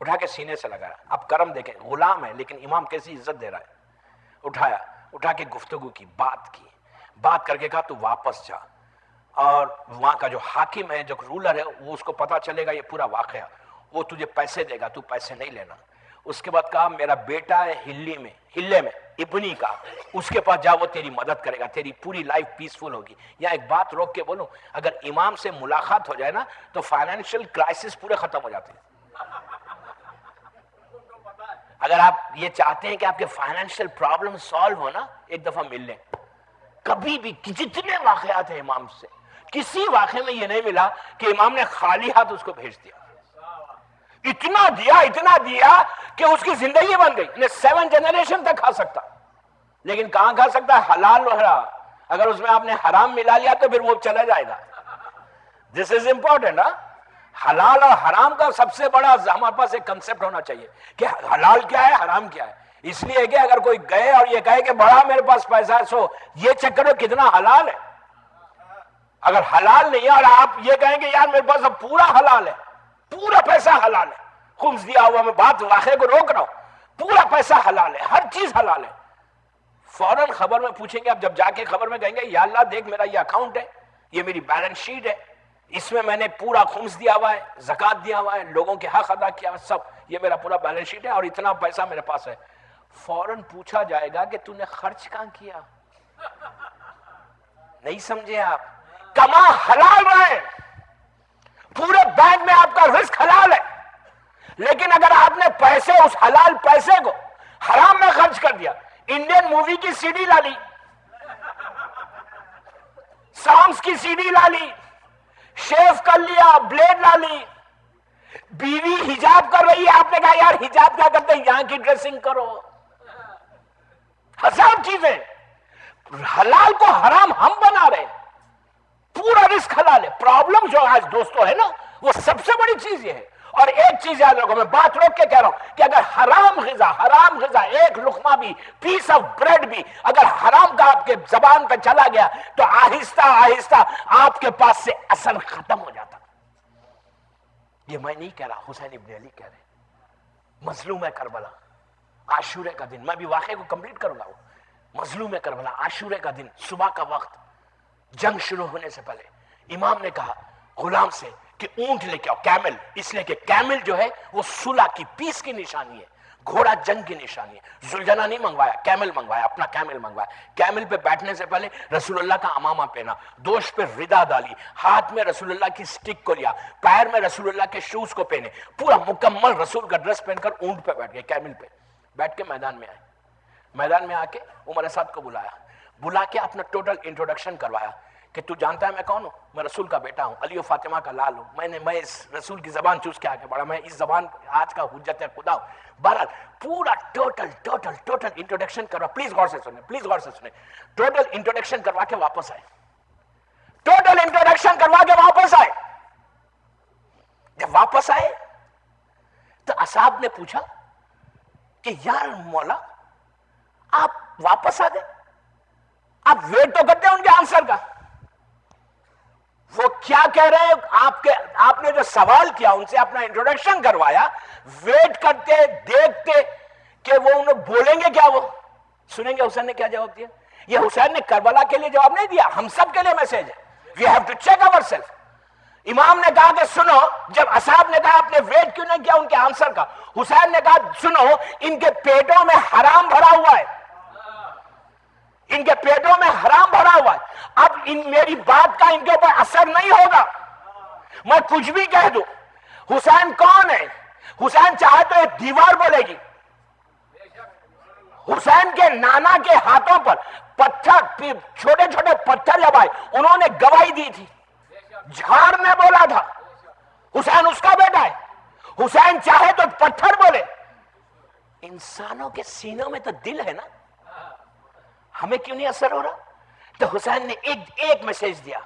Speaker 1: اٹھا کے سینے سے لگایا. اب کرم دیکھیں, غلام ہے لیکن امام کیسی عزت دے رہا ہے. اٹھایا, اٹھا کے گفتگو کی, بات کر کے کہا تو واپس جا, اور وہاں کا جو حاکم ہے, جو رولر ہے, وہ اس کو پتا چلے گا یہ پورا واقعہ, وہ تجھے پیسے دے گا, تو پیسے نہیں لینا. اس کے بعد کہا میرا بیٹا ہے ہلے میں ابنی کا, اس کے پاس جا, وہ تیری مدد کرے گا, تیری پوری لائف پیسفل ہوگی. یا ایک بات روک کے بولوں, اگر امام سے ملاقات ہو جائے نا تو فائنینشیل کرائسس پورے ختم ہو جاتے ہیں. اگر آپ یہ چاہتے ہیں کہ آپ کے فائنینشیل پرابلم سالو ہو نا, ایک دفعہ مل لیں. کبھی بھی جتنے واقعات ہیں امام سے, کسی واقعے میں یہ نہیں ملا کہ امام نے خالی ہاتھ اس کو بھیج دیا. اتنا دیا کہ اس کی زندگی بن گئی. 7 جنریشن تک کھا سکتا, لیکن کہاں کھا سکتا ہے, حلال و حرام. اگر اس میں آپ نے حرام ملا لیا تو پھر وہ چلا جائے گا. دس از امپورٹنٹ. حلال اور حرام کا سب سے بڑا ہمارے پاس ایک کنسپٹ ہونا چاہیے کہ حلال کیا ہے, حرام کیا ہے. اس لیے کہ اگر کوئی گئے اور یہ کہے کہ بڑا میرے پاس پیسہ ہے, سو یہ چیک کرو کتنا حلال ہے. اگر حلال نہیں ہے اور آپ یہ کہیں کہ یار میرے پاس اب پورا حلال ہے, پورا پیسہ حلال ہے, خمس دیا ہوا, میں بات واقعے کو روک رہا ہوں, پورا پیسہ حلال ہے, ہر چیز حلال ہے, فوراً خبر میں پوچھیں گے. اب جب جا کے خبر میں کہیں گے یا اللہ دیکھ میرا یہ اکاؤنٹ ہے, یہ میری بیلنس شیٹ ہے, اس میں نے پورا خمس دیا ہوا ہے, زکات دیا ہوا ہے, لوگوں کے حق ادا کیا ہوا ہے, سب یہ میرا پورا بیلنس شیٹ ہے اور اتنا پیسہ میرے پاس ہے. فوراً پوچھا جائے گا کہ تو نے خرچ کہاں کیا. نہیں سمجھے آپ, کما حلال رہے, پورے بینک میں آپ کا رزق حلال ہے, لیکن اگر آپ نے پیسے, اس حلال پیسے کو حرام میں خرچ کر دیا, انڈین مووی کی سی ڈی لا لی, سانگس کی سی ڈی لا لی, شیو کر لیا, بلیڈ لا لی, بیوی حجاب کر رہی ہے, آپ نے کہا یار حجاب کیا کرتے ہیں, یہاں کی ڈریسنگ کرو. ہزار چیزیں, حلال کو حرام ہم بنا رہے, پورا رزق حلال ہے. پرابلم جو آج دوستوں ہے نا, وہ سب سے بڑی چیز یہ ہے. اور ایک چیز یاد رکھو, میں بات روک کے کہہ رہا ہوں کہ اگر حرام غذا ایک لقمہ بھی, پیس آف بریڈ بھی اگر حرام کا آپ کے زبان پہ چلا گیا تو آہستہ آہستہ آپ کے پاس سے اثر ختم ہو جاتا. یہ میں نہیں کہہ رہا, حسین ابن علی کہہ رہے, مظلوم ہے کربلا, عاشورے کا دن. میں بھی واقعے کو کمپلیٹ کروں گا. مظلوم ہے کربلا, عاشورے کا دن, صبح کا وقت, جنگ شروع ہونے سے پہلے امام نے کہا غلام سے کہ اونٹ لے کے آؤ, کیمل, اس لیے کہ کیمل جو ہے وہ صلح کی, پیس کی نشانی ہے, گھوڑا جنگ کی نشانی ہے. زلجنا نہیں منگوایا, کیمل منگوایا, اپنا کیمل منگوایا. کیمل پہ بیٹھنے سے پہلے رسول اللہ کا امامہ پہنا, دوش پہ ردا ڈالی, ہاتھ میں رسول اللہ کی سٹک کو لیا, پیر میں رسول اللہ کے شوز کو پہنے, پورا مکمل رسول کا ڈریس پہن کر اونٹ پہ بیٹھ گئے, کیمل پہ بیٹھ کے میدان میں آئے. میدان میں آ کے عمر اسد کو بلا کے اپنا ٹوٹل انٹروڈکشن کروایا کہ تو جانتا ہے میں کون ہوں, میں رسول کا بیٹا ہوں, علی و فاطمہ کا لال ہوں, میں اس رسول کی زبان چوس کے آگے بڑھا, میں اس زبان آج کا حجت خدا ہوں. بہرحال پورا ٹوٹل انٹروڈکشن کروا. پلیز غور سے سنیں, ٹوٹل انٹروڈکشن کروا کے واپس آئے. جب واپس آئے تو اصحاب نے پوچھا کہ یار مولا آپ واپس آ گئے, آپ ویٹ تو کرتے ہیں ان کے آنسر کا. وہ کیا کہہ رہے ہیں, آپ نے جو سوال کیا ان سے اپنا انٹروڈکشن کروایا, ویٹ کرتے دیکھتے کہ وہ انہیں بولیں گے کیا. وہ سنیں گے حسین نے کیا جواب دیا. یہ حسین نے کربلا کے لیے جواب نہیں دیا, ہم سب کے لیے میسج ہے. We have to check over self. امام نے کہا کہ سنو, جب اصحاب نے کہا آپ نے ویٹ کیوں نہیں کیا ان کے آنسر کا, حسین نے کہا سنو ان کے پیٹوں میں حرام بھرا ہوا ہے. ان کے پیٹوں میں حرام بھرا ہوا ہے. اب میری بات کا ان کے اوپر اثر نہیں ہوگا. میں کچھ بھی کہہ دوں. حسین کون ہے؟ حسین چاہے تو ایک دیوار بولے گی. حسین کے نانا کے ہاتھوں پر پتھر، چھوٹے چھوٹے پتھر جب آئے، انہوں نے گواہی دی تھی. جھاڑ نے بولا تھا حسین اس کا بیٹا ہے. حسین چاہے تو پتھر بولے. انسانوں کے سینوں میں تو دل ہے نا، ہمیں کیوں نہیں اثر ہو رہا؟ تو حسین نے ایک میسج دیا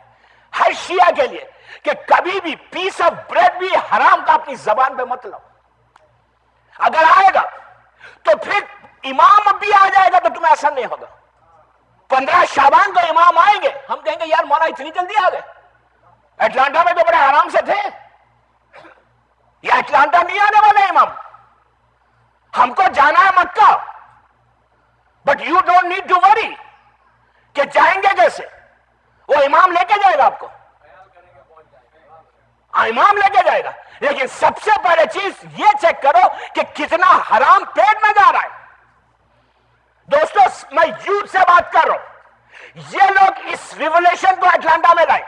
Speaker 1: ہر شیعہ کے لیے کہ کبھی بھی پیس آف بریڈ بھی حرام کا اپنی زبان پہ مت لاؤ. اگر آئے گا تو پھر امام بھی آ جائے گا تو تمہیں اثر نہیں ہوگا. 15 شعبان کو امام آئیں گے، ہم کہیں گے یار مولا اتنی جلدی آ گئے. اٹلانٹا میں تو بڑے آرام سے تھے. یا اٹلانٹا نہیں آنے والے امام. ہم کو جانا ہے Mecca, but you don't need to worry کہ جائیں گے کیسے. وہ امام لے کے جائے گا آپ کو، امام لے کے جائے گا. لیکن سب سے پہلے چیز یہ چیک کرو کہ کتنا حرام پیٹ میں جا رہا ہے. دوستو میں یوتھ سے بات کر رہا ہوں. یہ لوگ اس ریولیوشن کو اٹلانٹا میں لائے.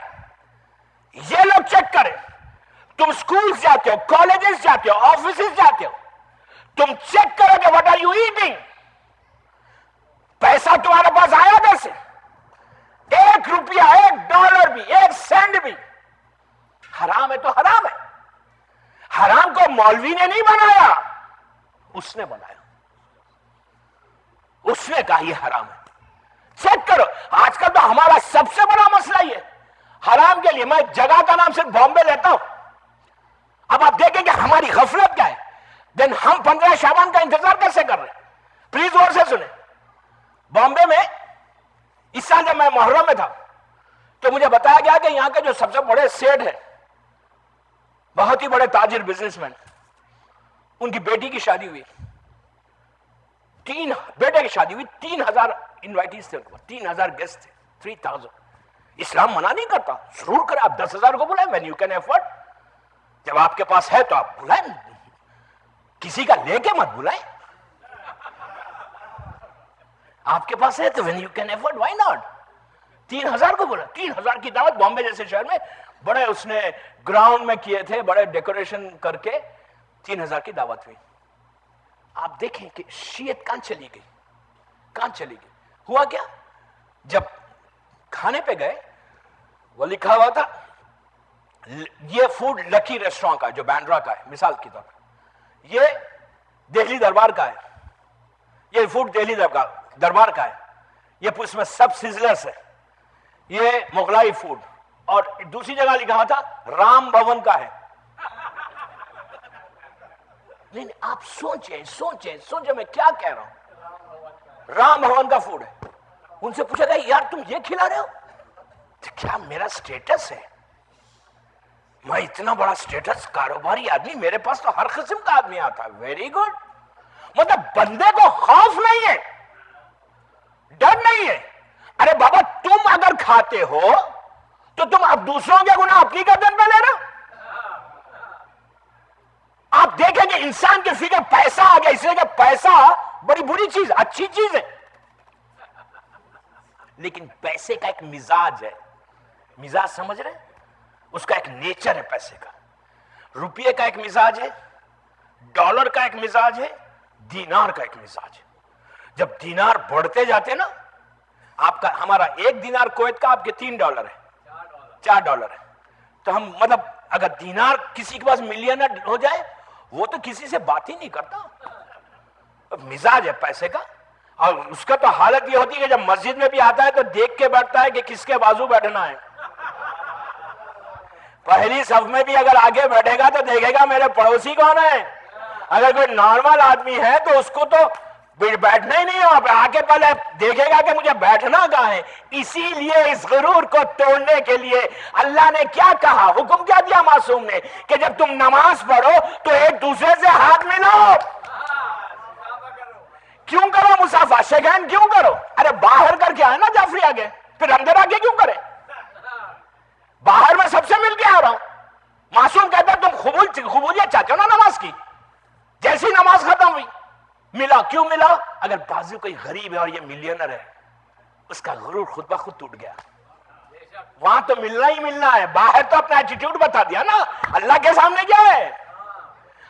Speaker 1: یہ لوگ چیک کریں. تم سکولز جاتے ہو، کالجز جاتے ہو، آفیسز جاتے ہو، تم چیک کرو کہ واٹ آر یو ایٹنگ. پیسہ تمہارے پاس آیا کیسے؟ 1 روپیہ، 1 ڈالر بھی، 1 سینٹ بھی حرام ہے تو حرام ہے. حرام کو مولوی نے نہیں بنایا، اس نے بنایا. اس نے کہا یہ حرام ہے. چیک کرو. آج کل تو ہمارا سب سے بڑا مسئلہ یہ حرام کے لیے. میں جگہ کا نام صرف بامبے لیتا ہوں. اب آپ دیکھیں کہ ہماری غفلت کیا ہے. دن ہم 15 شعبان کا انتظار کیسے کر رہے ہیں؟ پلیز غور سے سنیں. بامبے میں اس سال جب میں محرم میں تھا تو مجھے بتایا گیا کہ یہاں کے جو سب سے بڑے سیٹ ہیں، بہت ہی بڑے تاجر بزنس مین، ان کی بیٹی کی شادی ہوئی. بیٹے کی شادی ہوئی. 3000 انوائٹیز تھے، 3000 گیسٹ تھے. 3000. اسلام منع نہیں کرتا، ضرور کریں. آپ 10,000 کو بلائیں when you can afford. جب آپ کے پاس ہے تو آپ بلائیں، کسی کا لے کے مت بلائیں. آپ کے پاس ہے تو when you can afford, why not. 3000 کو بولا. 3000 کی دعوت بامبے جیسے شہر میں. بڑے اس نے گراؤنڈ میں کیے تھے، بڑے ڈیکوریشن کر کے 3000 کی دعوت ہوئی. آپ دیکھیں کہ شیعت کہاں چلی گئی، کہاں چلی گئی. ہوا کیا؟ جب کھانے پہ گئے، وہ لکھا ہوا تھا یہ فوڈ لکی ریسٹورانٹ کا جو بینڈرا کا ہے، مثال کی طور پر یہ دہلی دربار کا ہے، یہ فوڈ دہلی دربار کا ہے، یہ اس میں سب سیزلرز ہے، یہ مغلائی فوڈ. اور دوسری جگہ لکھا ہوا تھا رام بھون کا ہے. نہیں آپ سوچیں میں کیا کہہ رہا ہوں. رام بھون کا فوڈ ہے. ان سے پوچھا گیا یار تم یہ کھلا رہے ہو؟ تو کیا میرا سٹیٹس ہے؟ میں اتنا بڑا سٹیٹس کاروباری آدمی، میرے پاس تو ہر قسم کا آدمی آتا ہے. Very good. مطلب بندے کو خوف نہیں ہے، ڈر نہیں ہے. ارے بابا تم اگر کھاتے ہو تو تم اب دوسروں کے گناہ اپنی گردن پہ لے رہے ہو. آپ دیکھیں کہ انسان کے فکر پیسہ آ گیا، اس لیے کہ پیسہ بڑی بری چیز، اچھی چیز ہے، لیکن پیسے کا ایک مزاج ہے. مزاج سمجھ رہے ہیں؟ اس کا ایک نیچر ہے پیسے کا. روپیے کا ایک مزاج ہے، ڈالر کا ایک مزاج ہے، دینار کا ایک مزاج ہے. جب دینار بڑھتے جاتے نا، آپ کا ہمارا 1 دینار کویت کا آپ کے 3 ڈالر ہے، 4 ڈالر ہے. تو ہم مطلب اگر دینار کسی کے پاس ملینر ہو جائے وہ تو کسی سے بات ہی نہیں کرتا. مزاج ہے پیسے کا. اور اس کا تو حالت یہ ہوتی ہے کہ جب مسجد میں بھی آتا ہے تو دیکھ کے بیٹھتا ہے کہ کس کے بازو بیٹھنا ہے. پہلی صف میں بھی اگر آگے بیٹھے گا تو دیکھے گا میرے پڑوسی کون ہے. اگر کوئی نارمل آدمی ہے تو اس کو تو بیٹھنا ہی نہیں ہے وہاں پہ، آ کے پہلے دیکھے گا کہ مجھے بیٹھنا کہاں ہے. اسی لیے اس غرور کو توڑنے کے لیے اللہ نے کیا کہا، حکم کیا دیا معصوم نے کہ جب تم نماز پڑھو تو ایک دوسرے سے ہاتھ ملاؤ. کیوں کرو مصافحہ؟ شیخین کیوں کرو؟ ارے باہر کر کے آئے نا جعفری آگے، پھر اندر آگے کیوں کرے؟ باہر میں سب سے مل کے آ رہا ہوں. معصوم کہتا ہے تم قبولیت چاہتے ہو نا نماز کی. جیسی نماز ختم ہوئی ملا. کیوں ملا؟ اگر بازو کوئی غریب ہے اور یہ ملینر ہے اس کا غرور خود بخود ٹوٹ گیا. وہاں تو ملنا ہی ملنا ہے, باہر تو اپنا ایٹیٹیوڈ بتا دیا نا. اللہ کے سامنے کیا ہے؟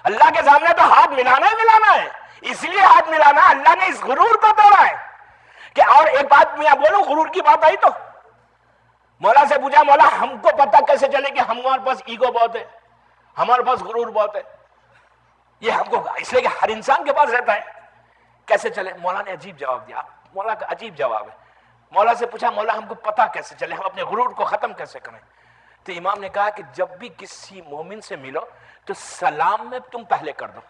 Speaker 1: اللہ کے سامنے تو ہاتھ ملانا ہی ملانا ہے. اس لیے ہاتھ ملانا, اللہ نے اس غرور کو توڑا ہے کہ. اور ایک بات میں بولوں, غرور کی بات آئی تو مولا سے پوچھا, مولا ہم کو پتہ کیسے چلے کہ ہمارے پاس ایگو بہت ہے, ہمارے پاس غرور بہت ہے؟ یہ ہم کو اس لیے کہ ہر انسان کے پاس رہتا ہے, کیسے چلے؟ مولا نے عجیب جواب دیا. مولا کا عجیب جواب ہے. مولا سے پوچھا, مولا ہم کو پتہ کیسے چلے, ہم اپنے غرور کو ختم کیسے کریں؟ تو امام نے کہا کہ جب بھی کسی مومن سے ملو تو سلام میں تم پہلے کر دو.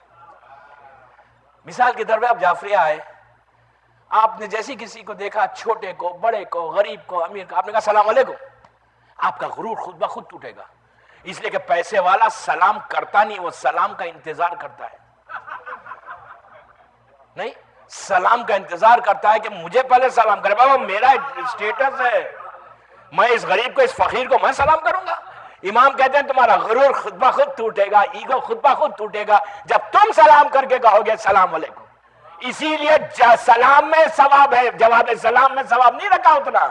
Speaker 1: مثال کے طور پہ آپ جعفریہ آئے, آپ نے جیسی کسی کو دیکھا, چھوٹے کو, بڑے کو, غریب کو, امیر کو, آپ نے کہا السلام علیکم, آپ کا غرور خود بخود ٹوٹے گا. اس لیے کہ پیسے والا سلام کرتا نہیں, وہ سلام کا انتظار کرتا ہے. نہیں, سلام کا انتظار کرتا ہے کہ مجھے پہلے سلام کرے. بابا میرا اسٹیٹس ہے, میں اس غریب کو, اس فقیر کو میں سلام کروں گا. امام کہتے ہیں تمہارا غرور خود بخود ٹوٹے گا, ایگو خود بخود ٹوٹے گا جب تم سلام کر کے کہو گے السلام علیکم. اسی لیے سلام میں ثواب ہے, جواب سلام میں ثواب نہیں رکھا اتنا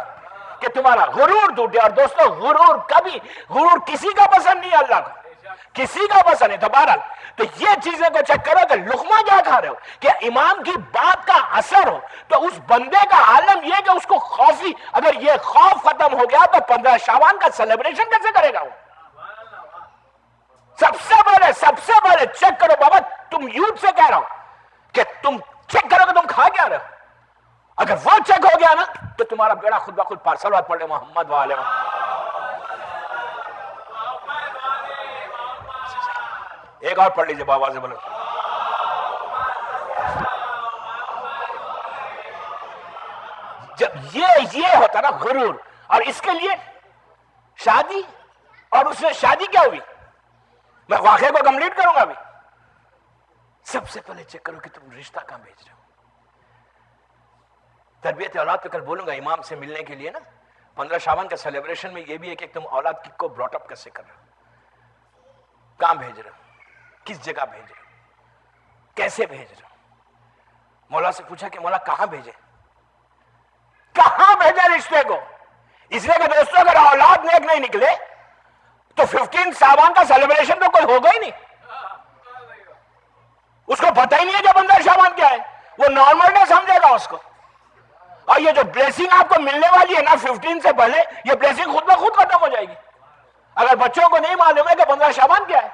Speaker 1: کہ تمہارا غرور ٹوٹے. اور دوستو غرور کبھی, غرور کسی کا پسند نہیں ہے, اللہ کو کسی کا پسند ہے. تو بہرحال تو یہ چیزیں کو چیک کرو کہ لقمہ کیا کھا رہے ہو, کہ امام کی بات کا اثر ہو. تو اس بندے کا عالم یہ کہ اس کو خوفی, اگر یہ خوف ختم ہو گیا تو 15 شعبان کا سیلیبریشن کیسے کرے گا وہ؟ سب سے پہلے چیک کرو. بابا تم یوتھ سے کہہ رہا ہوں کہ تم چیک کرو کہ تم کھا کیا رہے ہو. اگر وہ چیک ہو گیا نا تو تمہارا بیڑا خود بخود پار. صلوات پڑھ لے محمد والے. ایک اور پڑھ لیجئے بابا سے بولو. جب یہ ہوتا نا غرور, اور اس کے لیے شادی, اور اس میں شادی کیا ہوئی, میں واقعے کو کمپلیٹ کروں گا ابھی. سب سے پہلے چیک کرو کہ تم رشتہ کہاں بھیج رہے ہو. تربیت اولاد پہ کل بولوں گا امام سے ملنے کے لیے نا. 15 شعبان کا سیلیبریشن میں یہ بھی ہے کہ تم اولاد کو براٹ اپ کیسے کر رہے ہو, کہاں بھیج رہے ہو, کس جگہ بھیج رہے ہو, کیسے بھیج رہے ہو. مولا سے پوچھا کہ مولا کہاں بھیجے, کہاں بھیجے رشتے کو. اس لیے کہ دوستوں اگر اولاد نیک نہیں نکلے تو 15 شعبان کا سیلیبریشن تو کوئی ہوگا ہی نہیں. اس کو پتہ ہی نہیں ہے کہ 15 شعبان کیا ہے, وہ نارمل نہیں سمجھے گا اس کو. اور یہ جو بلیسنگ آپ کو ملنے والی ہے نا 15 سے پہلے, یہ بلیسنگ خود بخود ختم ہو جائے گی. اگر بچوں کو نہیں معلوم ہے کہ 15 شعبان کیا ہے,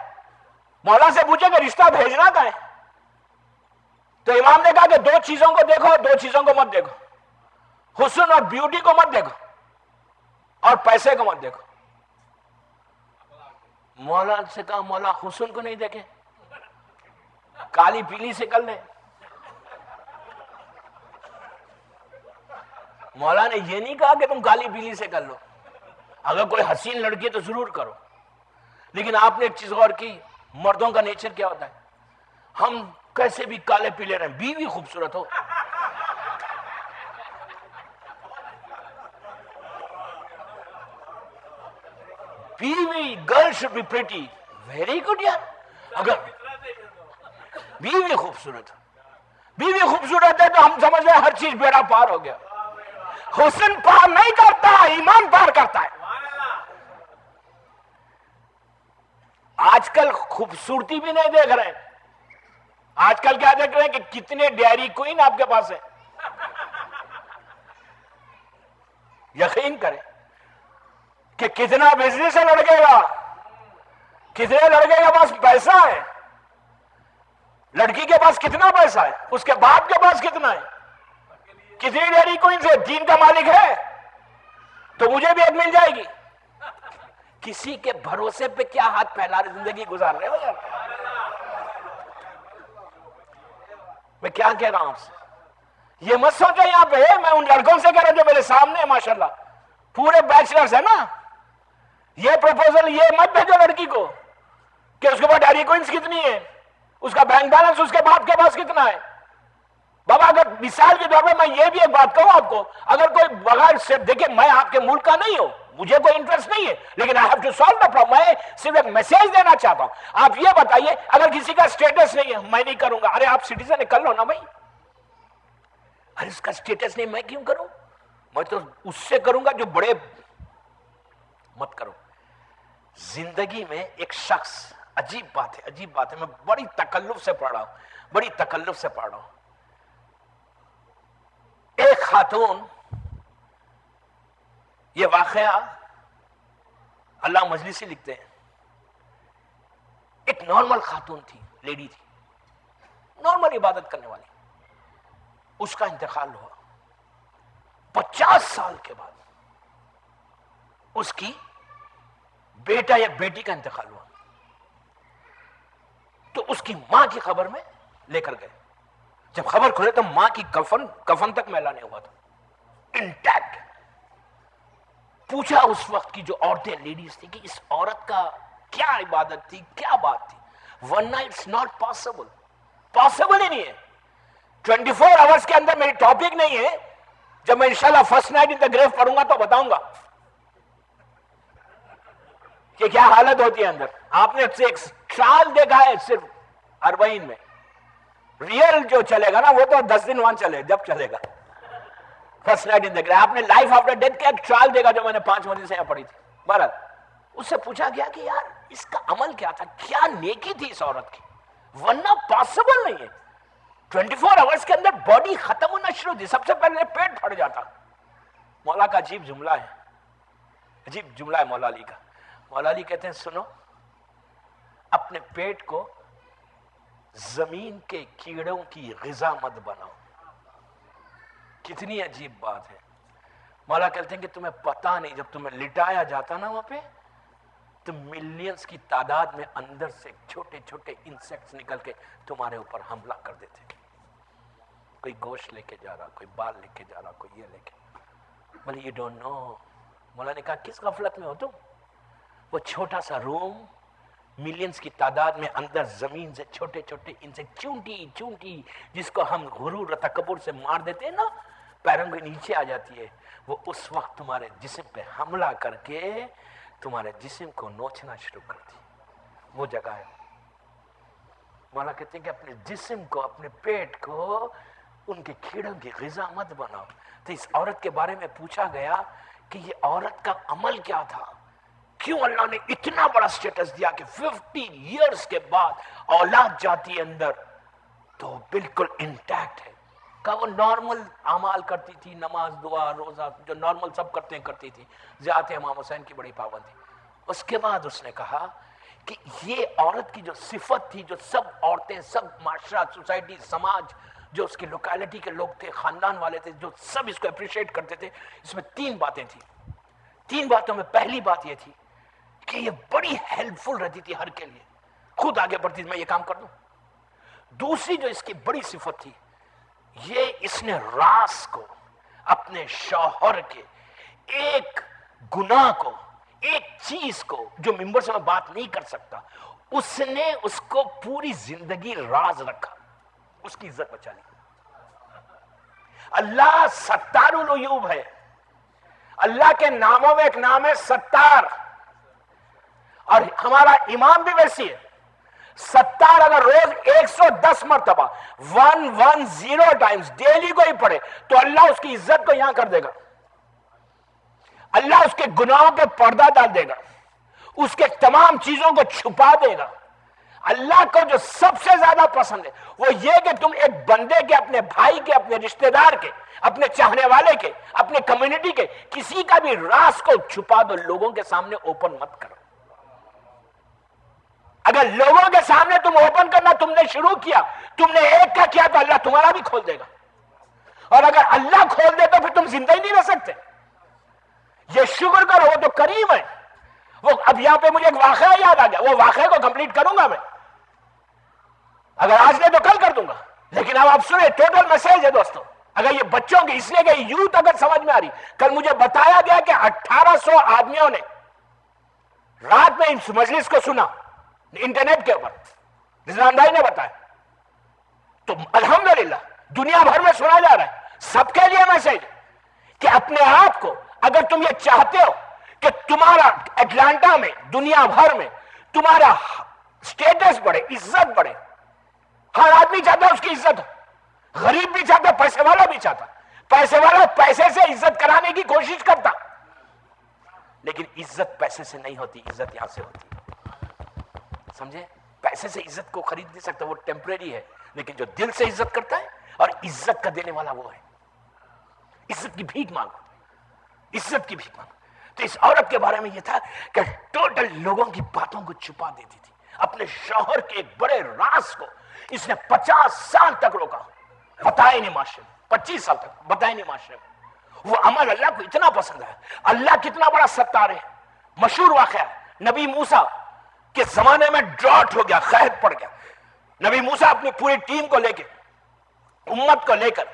Speaker 1: مولا سے پوچھے کہ رشتہ بھیجنا کا ہے, تو امام نے کہا کہ 2 چیزوں کو دیکھو, 2 چیزوں کو مت دیکھو. حسن اور بیوٹی کو مت دیکھو, اور پیسے کو مت دیکھو. مولا سے کہا مولا حسن کو نہیں دیکھے, کالی پیلی سے کر لیں. مولا نے یہ نہیں کہا کہ تم کالی پیلی سے کر لو, اگر کوئی حسین لڑکی ہے تو ضرور کرو. لیکن آپ نے ایک چیز غور کی, مردوں کا نیچر کیا ہوتا ہے, ہم کیسے بھی کالے پیلے رہیں, بیوی خوبصورت ہو. بیوی, girl should be pretty. Very good یار. اگر بیوی خوبصورت ہے تو ہم سمجھ رہے ہر چیز بیڑا پار ہو گیا. حسن پار نہیں کرتا, ایمان پار کرتا ہے. آج کل خوبصورتی بھی نہیں دیکھ رہے ہیں, آج کل کیا دیکھ رہے ہیں کہ کتنے ڈیری کوئن آپ کے پاس ہے. یقین کریں کہ کتنا بزنس ہے لڑکے کا, کتنے لڑکے کے پاس پیسہ ہے, لڑکی کے پاس کتنا پیسہ ہے, اس کے باپ کے پاس کتنا ہے, کتنی ڈیری کوئن سے. دین کا مالک ہے تو مجھے بھی ایک مل جائے گی. کسی کے بھروسے پہ کیا ہاتھ پھیلا رہے زندگی گزار رہے ہو یار. میں کیا کہہ رہا ہوں آپ سے, یہ مت سوچو یہاں پہ میں ان لڑکوں سے کہہ رہا جو میرے سامنے ماشاءاللہ پورے بیچلرز ہیں نا, یہ پروپوزل یہ مت بھیجو لڑکی کو کہ اس کے پاس ڈیری کوئنس کتنی ہے, اس کا بینک بیلنس اس کے باپ کے پاس کتنا ہے. بابا اگر مثال کے طور پہ میں یہ بھی ایک بات کہوں آپ کو, اگر کوئی بغیر سے دیکھیں, میں آپ کے ملک کا نہیں ہوں, مجھے کوئی انٹرسٹ نہیں ہے, لیکن I have to solve the problem. میں صرف ایک میسیج دینا چاہتا ہوں. آپ یہ بتائیے اگر کسی کا سٹیٹس نہیں ہے, میں نہیں کروں گا. ارے آپ سٹیزن کر لو نا بھائی. ارے اس کا سٹیٹس نہیں, میں کیوں کروں, میں تو اس سے کروں گا جو بڑے مت کرو. زندگی میں ایک شخص, عجیب بات ہے, میں بڑی تکلف سے پڑھ رہا ہوں. ایک خاتون, یہ واقعہ اللہ مجلسی لکھتے ہیں, ایک نارمل خاتون تھی, لیڈی تھی, نارمل عبادت کرنے والی. اس کا انتقال ہوا 50 سال کے بعد. اس کی بیٹا یا بیٹی کا انتقال ہوا تو اس کی ماں کی خبر میں لے کر گئے. جب خبر کھلے تو ماں کی کفن تک میلا نہیں ہوا تھا, انٹیکٹ. پوچھا اس وقت کی جو عورتیں, لیڈیز تھی, کہ اس عورت کا کیا عبادت تھی, کیا بات تھی. ورنہ اٹس ناٹ پاسبل ہی نہیں ہے. 24 آورس کے اندر میری ٹاپک نہیں ہے. جب میں انشاءاللہ فرسٹ نائٹ ان دا گریو پڑھوں گا تو بتاؤں گا کہ کیا حالت ہوتی ہے اندر. آپ نے ایک سال دیکھا ہے صرف اربعین میں. ریئل جو چلے گا نا وہ تو 10 دن وہاں چلے, جب چلے گا فرسٹ نائٹ ان دا گریو. آپ نے لائف آفٹر ڈیتھ کا ایک ٹرائل دیکھا جو میں نے 5 مہینے سے یہاں پڑھی تھی. بہرحال اس سے پوچھا گیا کہ یار اس کا عمل کیا تھا, کیا نیکی تھی اس عورت کی, ورنہ پاسبل نہیں ہے. 24 آورس کے اندر باڈی ختم ہونا شروع تھی. سب سے پہلے پیٹ پھٹ جاتا. مولا کا عجیب جملہ ہے مولا علی کا. مولا علی کہتے ہیں سنو, اپنے پیٹ کو زمین کے کیڑوں کی غذا مت بناؤ. کتنی عجیب بات ہے. مولا کہتے ہیں کہ تمہیں پتا نہیں, جب تمہیں لٹایا جاتا نا وہاں پہ تو ملینز کی تعداد میں اندر سے چھوٹے چھوٹے انسیکٹس نکل کے تمہارے اوپر حملہ کر دیتے. کوئی گوشت لے کے جا رہا, کوئی بال لے کے جا رہا, کوئی یہ لے کے. بولے یو ڈونٹ نو. مولا نے کہا کس غفلت میں ہو تم. وہ چھوٹا سا روم, ملینز کی تعداد میں اندر زمین سے چھوٹے چھوٹے انسیکٹ, چونٹی جس کو ہم غرور و تکبر سے مار دیتے ہیں نا, پیروں کے نیچے آ جاتی ہے, وہ اس وقت تمہارے جسم پہ حملہ کر کے تمہارے جسم کو نوچنا شروع کرتی. وہ جگہ ہے. مولا کہتے ہیں کہ اپنے جسم کو, اپنے پیٹ کو ان کے کیڑوں کی غذا مت بناؤ. تو اس عورت کے بارے میں پوچھا گیا کہ یہ عورت کا عمل کیا تھا, کیوں اللہ نے اتنا بڑا سٹیٹس دیا کہ 50 ایئرز کے بعد اولاد جاتی ہے اندر تو بالکل انٹیکٹ ہے. کہ وہ نارمل اعمال کرتی تھی, نماز, دعا, روزہ, جو نارمل سب کرتی تھی. زیادہ امام حسین کی بڑی پابند تھی. اس کے بعد اس نے کہا کہ یہ عورت کی جو صفت تھی, جو سب عورتیں, سب معاشرہ, سوسائٹی, سماج, جو اس کی لوکیلٹی کے لوگ تھے, خاندان والے تھے, جو سب اس کو اپریشیٹ کرتے تھے, اس میں 3 باتیں تھیں. 3 باتوں میں پہلی بات یہ تھی کہ یہ بڑی ہیلپ فل رہتی تھی ہر کے لیے, خود آگے بڑھتی تھی, میں یہ کام کر دوں. دوسری جو اس کی بڑی صفت تھی, یہ اس نے راز کو, اپنے شوہر کے ایک گناہ کو, ایک چیز کو جو ممبر سے میں بات نہیں کر سکتا, اس نے اس کو پوری زندگی راز رکھا, اس کی عزت بچا لی. اللہ ستار العیوب ہے. اللہ کے ناموں میں ایک نام ہے ستار, اور ہمارا امام بھی ویسی ہے. ستار اگر روز 110 مرتبہ 110 ٹائمز ڈیلی کو ہی پڑھے تو اللہ اس کی عزت کو یہاں کر دے گا. اللہ اس کے گناہوں پہ پردہ ڈال دے گا, اس کے تمام چیزوں کو چھپا دے گا. اللہ کو جو سب سے زیادہ پسند ہے وہ یہ کہ تم ایک بندے کے, اپنے بھائی کے, اپنے رشتہ دار کے, اپنے چاہنے والے کے, اپنے کمیونٹی کے کسی کا بھی راز کو چھپا دو, لوگوں کے سامنے اوپن مت کرو. اگر لوگوں کے سامنے تم اوپن کرنا تم نے شروع کیا, تم نے ایک کا کیا تو اللہ تمہارا بھی کھول دے گا. اور اگر اللہ کھول دے تو پھر تم زندہ ہی نہیں رہ سکتے. یہ شکر کرو, وہ تو کریم ہے. وہ اب یہاں پہ مجھے ایک واقعہ یاد آ گیا, وہ واقعے کو کمپلیٹ کروں گا میں, اگر آج نہیں تو کل کر دوں گا. لیکن اب آپ سنیں, ٹوٹل میسج ہے دوستوں. اگر یہ بچوں کی, اس لیے کہ یوتھ اگر سمجھ میں آ رہی, کل مجھے بتایا گیا کہ 1800 آدمیوں نے رات میں اس مجلس کو سنا انٹرنیٹ کے اوپر, رضوان بھائی نے بتایا. تو الحمدللہ دنیا بھر میں سنا جا رہا ہے. سب کے لیے میسج کہ اپنے آپ کو, اگر تم یہ چاہتے ہو کہ تمہارا اٹلانٹا میں, دنیا بھر میں تمہارا سٹیٹس بڑھے, عزت بڑھے, ہر آدمی چاہتا ہے اس کی عزت ہو, غریب بھی چاہتا, پیسے والا بھی چاہتا, پیسے والا پیسے سے عزت کرانے کی کوشش کرتا، لیکن عزت پیسے سے نہیں ہوتی، عزت یہاں سے ہوتی. سمجھے؟ پیسے سے عزت کو خرید نہیں سکتا، وہ ٹیمپریری ہے، لیکن جو دل سے عزت کرتا ہے اور عزت کا دینے والا وہ ہے. عزت کی بھیک مانگو، عزت کی بھیک مانگو. تو اس عورت کے بارے میں یہ تھا کہ ٹوٹل لوگوں کی باتوں کو چھپا دیتی تھی. اپنے شوہر کے ایک بڑے راز کو اس نے 50 سال تک روکا، بتایا نہیں معاشرے میں، 25 سال تک بتایا نہیں معاشرے میں. وہ عمل اللہ کو اتنا پسند ہے. اللہ کتنا بڑا ستار ہے. مشہور واقعہ ہے، نبی موسیٰ کے زمانے میں ڈراٹ ہو گیا، قحط پڑ گیا. نبی موسیٰ اپنی پوری ٹیم کو لے کے، امت کو لے کر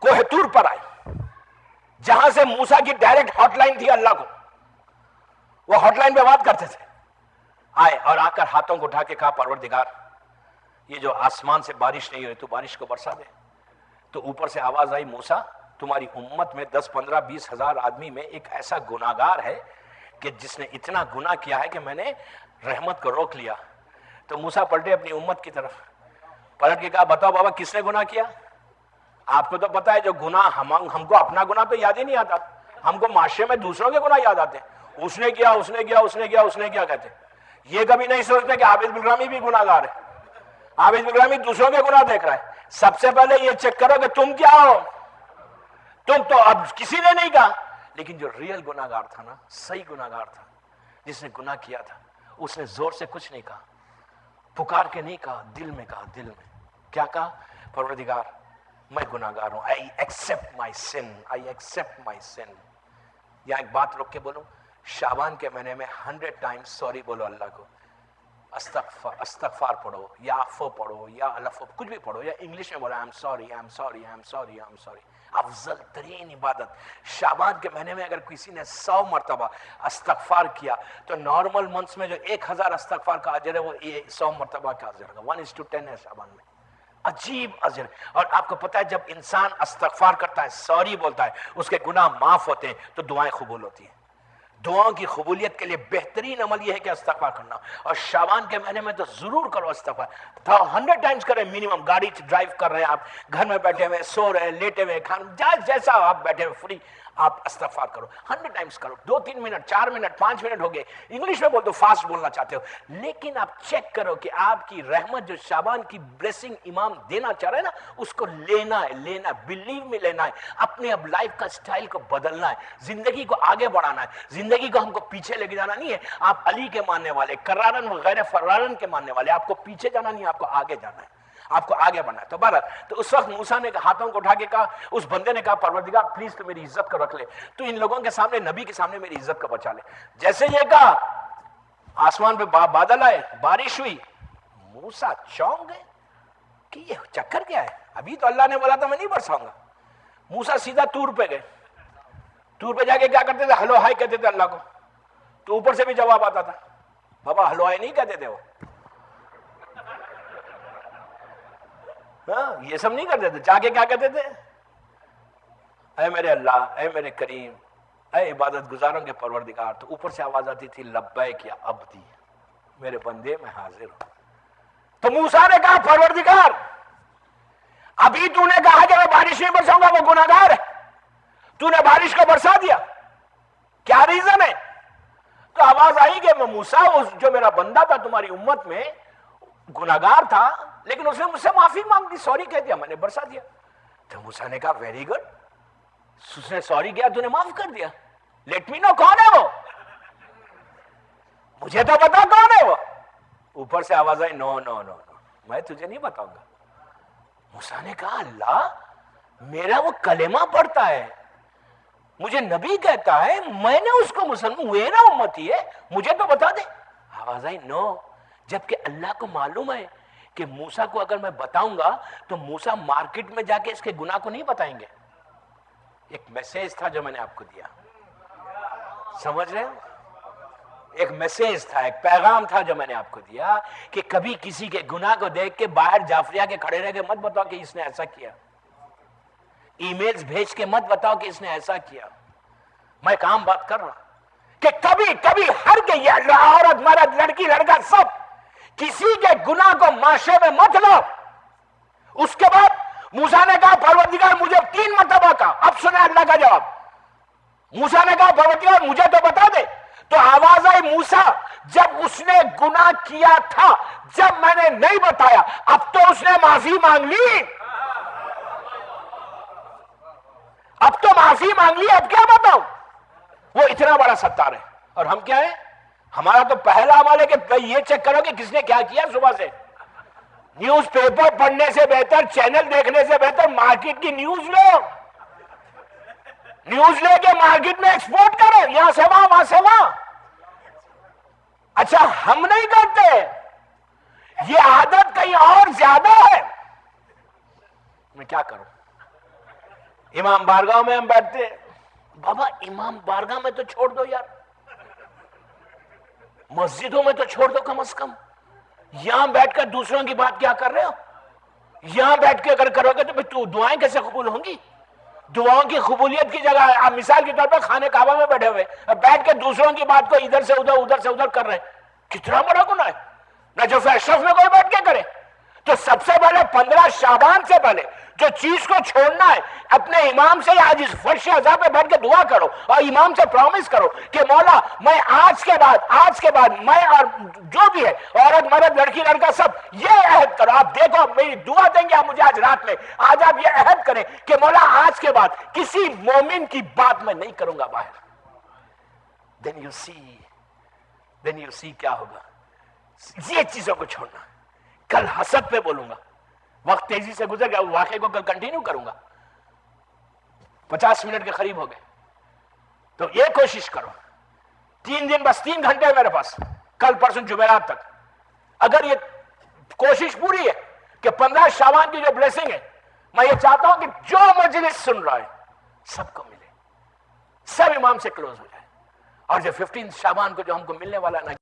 Speaker 1: کوہ طور پر آئے، جہاں سے موسیٰ کی ڈائریکٹ ہاٹ لائن تھی اللہ کو. وہ ہاٹ لائن پہ بات کرتے تھے. آئے اور آ کر ہاتھوں کو اٹھا کے کہا پروردگار یہ جو آسمان سے بارش نہیں ہوئی تو بارش کو برسا دے. تو اوپر سے آواز آئی موسیٰ تمہاری امت میں 10 15 20 ہزار آدمی میں ایک ایسا گناہگار ہے کہ جس نے اتنا گناہ کیا ہے کہ میں نے رحمت کو روک لیا. تو موسیٰ پلٹے اپنی امت کی طرف، پلٹ کے کہا بتاؤ بابا کس نے گناہ کیا؟ آپ کو تو پتا ہے جو گناہ ہم کو اپنا گناہ تو یاد ہی نہیں آتا، ہم کو معاشرے میں دوسروں کے گناہ یاد آتے ہیں. اس نے کیا، اس نے کیا، اس نے کیا، اس نے کیا کہتے ہیں. یہ کبھی نہیں سوچتے کہ عابد بلرامی بھی گناہ گار ہے. عابد بلرامی دوسروں کے گناہ دیکھ رہا ہے. سب سے پہلے یہ چیک کرو کہ تم کیا ہو. تم تو اب کسی نے نہیں کہا، لیکن جو ریئل گناہ گار تھا نا، صحیح گناہ گار تھا، جس نے گناہ کیا تھا، اس نے زور سے کچھ نہیں کہا، پکار کے نہیں کہا، دل میں کہا. دل میں کیا کہا؟ پروردگار میں گناہ گار ہوں. I accept my sin. I accept my sin. یہاں ایک بات رک کے بولوں، شعبان کے مہینے میں 100 ٹائمز سوری بولو اللہ کو. استغفار پڑھو یا عفو پڑھو یا الفو کچھ بھی پڑھو، یا انگلش میں بولو I'm sorry, I'm sorry, I'm sorry, I'm sorry. افضل ترین عبادت شعبان کے مہینے میں اگر کسی نے 100 مرتبہ استغفار کیا تو نارمل منتھس میں جو 1000 استغفار کا اجر ہے وہ 100 مرتبہ کا اجر ہے. 1:10 ہے شعبان میں. عجیب اجر. اور آپ کو پتا ہے جب انسان استغفار کرتا ہے، سوری بولتا ہے، اس کے گناہ معاف ہوتے ہیں تو دعائیں قبول ہوتی ہیں. دعاؤں کی قبولیت کے لیے بہترین عمل یہ ہے کہ استغفار کرنا. اور شعبان کے مہینے میں تو ضرور کرو استغفار. 100 ٹائمز کریں منیمم. گاڑی ڈرائیو کر رہے ہیں آپ، گھر میں بیٹھے ہوئے، سو رہے ہیں، لیٹے ہوئے، کھانا جیسا آپ بیٹھے ہوئے فری، آپ استغفار کرو. 100 ٹائمز کرو. 2-3 منٹ، 4 منٹ، 5 منٹ ہو گئے. انگلش میں بول دو، فاسٹ بولنا چاہتے ہو، لیکن آپ چیک کرو کہ آپ کی رحمت جو شعبان کی بلیسنگ امام دینا چاہ رہے ہیں نا، اس کو لینا ہے، لینا ہے، بلیو میں لینا ہے. اپنے اب لائف کا سٹائل کو بدلنا ہے، زندگی کو آگے بڑھانا ہے. زندگی کو ہم کو پیچھے لے کے جانا نہیں ہے. آپ علی کے ماننے والے، کرارن وغیرہ فرارن کے ماننے والے، آپ کو پیچھے جانا نہیں، آپ کو آگے جانا ہے، آپ کو آگے بڑھنا ہے. تو بہرحال تو اس وقت موسیٰ نے ہاتھوں کو اٹھا کے کہا، اس بندے نے کہا پروردگار پلیز تو میری عزت کو رکھ لے، تو ان لوگوں کے سامنے، نبی کے سامنے میری عزت کو بچا لے. جیسے یہ کہا آسمان پہ بادل آئے، بارش ہوئی. موسیٰ چونک گئے کہ یہ چکر کیا ہے، ابھی تو اللہ نے بولا تھا میں نہیں برساؤں گا. موسیٰ سیدھا طور پہ گئے. طور پہ جا کے کیا کرتے تھے؟ ہلو ہائی کہتے تھے اللہ کو. تو اوپر سے بھی جواب آتا تھا. بابا ہلو ہائی نہیں کہتے تھے وہ، ہاں یہ سب نہیں کرتے تھے. جا کے کیا کہتے تھے؟ اے میرے اللہ، اے میرے کریم، اے عبادت گزاروں کے پروردگار. تو اوپر سے آواز آتی تھی لبیک یا عبدی، میرے بندے میں حاضر ہوں. تو موسیٰ نے کہا پروردگار ابھی تو نے کہا کہ میں بارش نہیں برساؤں گا، وہ گناہ گار ہے، تو نے بارش کو برسا دیا، کیا ریزن ہے؟ تو آواز آئی کہ میں موسیٰ جو میرا بندہ تھا تمہاری امت میں گناہ گار تھا، لیکن اس نے مجھ سے معافی مانگ دی، سوری کہہ دیا، میں نے برسا دیا. تو موسیٰ نے کہا ویری گڈ، اس نے سوری کیا، تو نے معاف کر دیا. لیٹ می نو کون ہے وہ، مجھے تو بتا کون ہے وہ. اوپر سے آواز آئی نو نو نو نو، میں تجھے نہیں بتاؤں گا. موسیٰ نے کہا اللہ میرا وہ کلمہ پڑھتا ہے، مجھے نبی کہتا ہے، میں نے اس کو مسلمان، میرا امتی ہے، مجھے تو بتا دے. آواز آئی نو، جبکہ اللہ کو معلوم ہے کہ موسیٰ کو اگر میں بتاؤں گا تو موسیٰ مارکیٹ میں جا کے اس کے گناہ کو نہیں بتائیں گے. ایک میسیج تھا جو میں نے آپ کو دیا، سمجھ رہے ہیں؟ ایک میسیج تھا، ایک پیغام تھا جو میں نے آپ کو دیا کہ کبھی کسی کے گناہ کو دیکھ کے باہر جعفریہ کے کھڑے رہ کے مت بتاؤ کہ اس نے ایسا کیا، ای میلز بھیج کے مت بتاؤ کہ اس نے ایسا کیا. میں کام بات کر رہا کہ کبھی کبھی ہر کے یہ عورت مرد لڑکی لڑکا سب کسی کے گناہ کو معاشرے میں مت لو، اس کے بعد موسیٰ نے کہا پروردگار مجھے 3 مرتبہ کہا. اب سنیں اللہ کا جواب. موسیٰ نے کہا پروردگار مجھے تو بتا دے. تو آواز آئی موسیٰ جب اس نے گناہ کیا تھا, جب میں نے نہیں بتایا, اب تو اس نے معافی مانگ لی, اب تو معافی مانگ لی, اب کیا بتاؤں. وہ اتنا بڑا ستار ہے. اور ہم کیا ہیں؟ ہمارا تو پہلا عمل ہے کہ یہ چیک کرو کہ کس نے کیا کیا صبح سے. نیوز پیپر پڑھنے سے بہتر, چینل دیکھنے سے بہتر مارکیٹ کی نیوز لو, نیوز لے کے مارکیٹ میں ایکسپورٹ کرو, یہاں سے وہاں وہاں سے وہاں. اچھا ہم نہیں کرتے, یہ عادت کہیں اور زیادہ ہے. میں کیا کروں؟ امام بارگاہ میں ہم بیٹھتے ہیں. بابا امام بارگاہ میں تو چھوڑ دو یار, مسجدوں میں تو چھوڑ دو کم از کم. یہاں بیٹھ کر دوسروں کی بات کیا کر رہے ہو؟ یہاں بیٹھ کے اگر کرو گے تو دعائیں کیسے قبول ہوں گی؟ دعاؤں کی قبولیت کی جگہ آپ مثال کے طور پر خانے کعبہ میں بیٹھے ہوئے, بیٹھ کے دوسروں کی بات کو ادھر سے ادھر ادھر سے ادھر کر رہے ہیں. کتنا بڑا گناہ ہے. نجف اشرف میں کوئی بیٹھ کے کرے. تو سب سے پہلے 15 شعبان سے پہلے جو چیز کو چھوڑنا ہے, اپنے امام سے آج اس فرش عزا پہ بیٹھ کے دعا کرو اور امام سے پرومس کرو کہ مولا میں آج کے بعد میں اور جو بھی ہے عورت مرد لڑکی لڑکا سب یہ عہد کرو. آپ دیکھو میری دعا دیں گے آپ مجھے آج رات میں, آج آپ یہ عہد کریں کہ مولا آج کے بعد کسی مومن کی بات میں نہیں کروں گا باہر. then you see کیا ہوگا. یہ چیزوں کو چھوڑنا. کل حسد پہ بولوں گا, وقت تیزی سے گزر گیا, واقعے کو کل کنٹینیو کروں گا. 50 منٹ کے قریب ہو گئے, تو یہ کوشش کرو 3 دن, بس 3 گھنٹے میرے پاس, کل پرسوں جمعرات تک. اگر یہ کوشش پوری ہے کہ 15 شعبان کی جو بلیسنگ ہے, میں یہ چاہتا ہوں کہ جو مجلس سن رہا ہے سب کو ملے, سب امام سے کلوز ہو جائے. اور جو 15 شعبان کو جو ہم کو ملنے والا نہ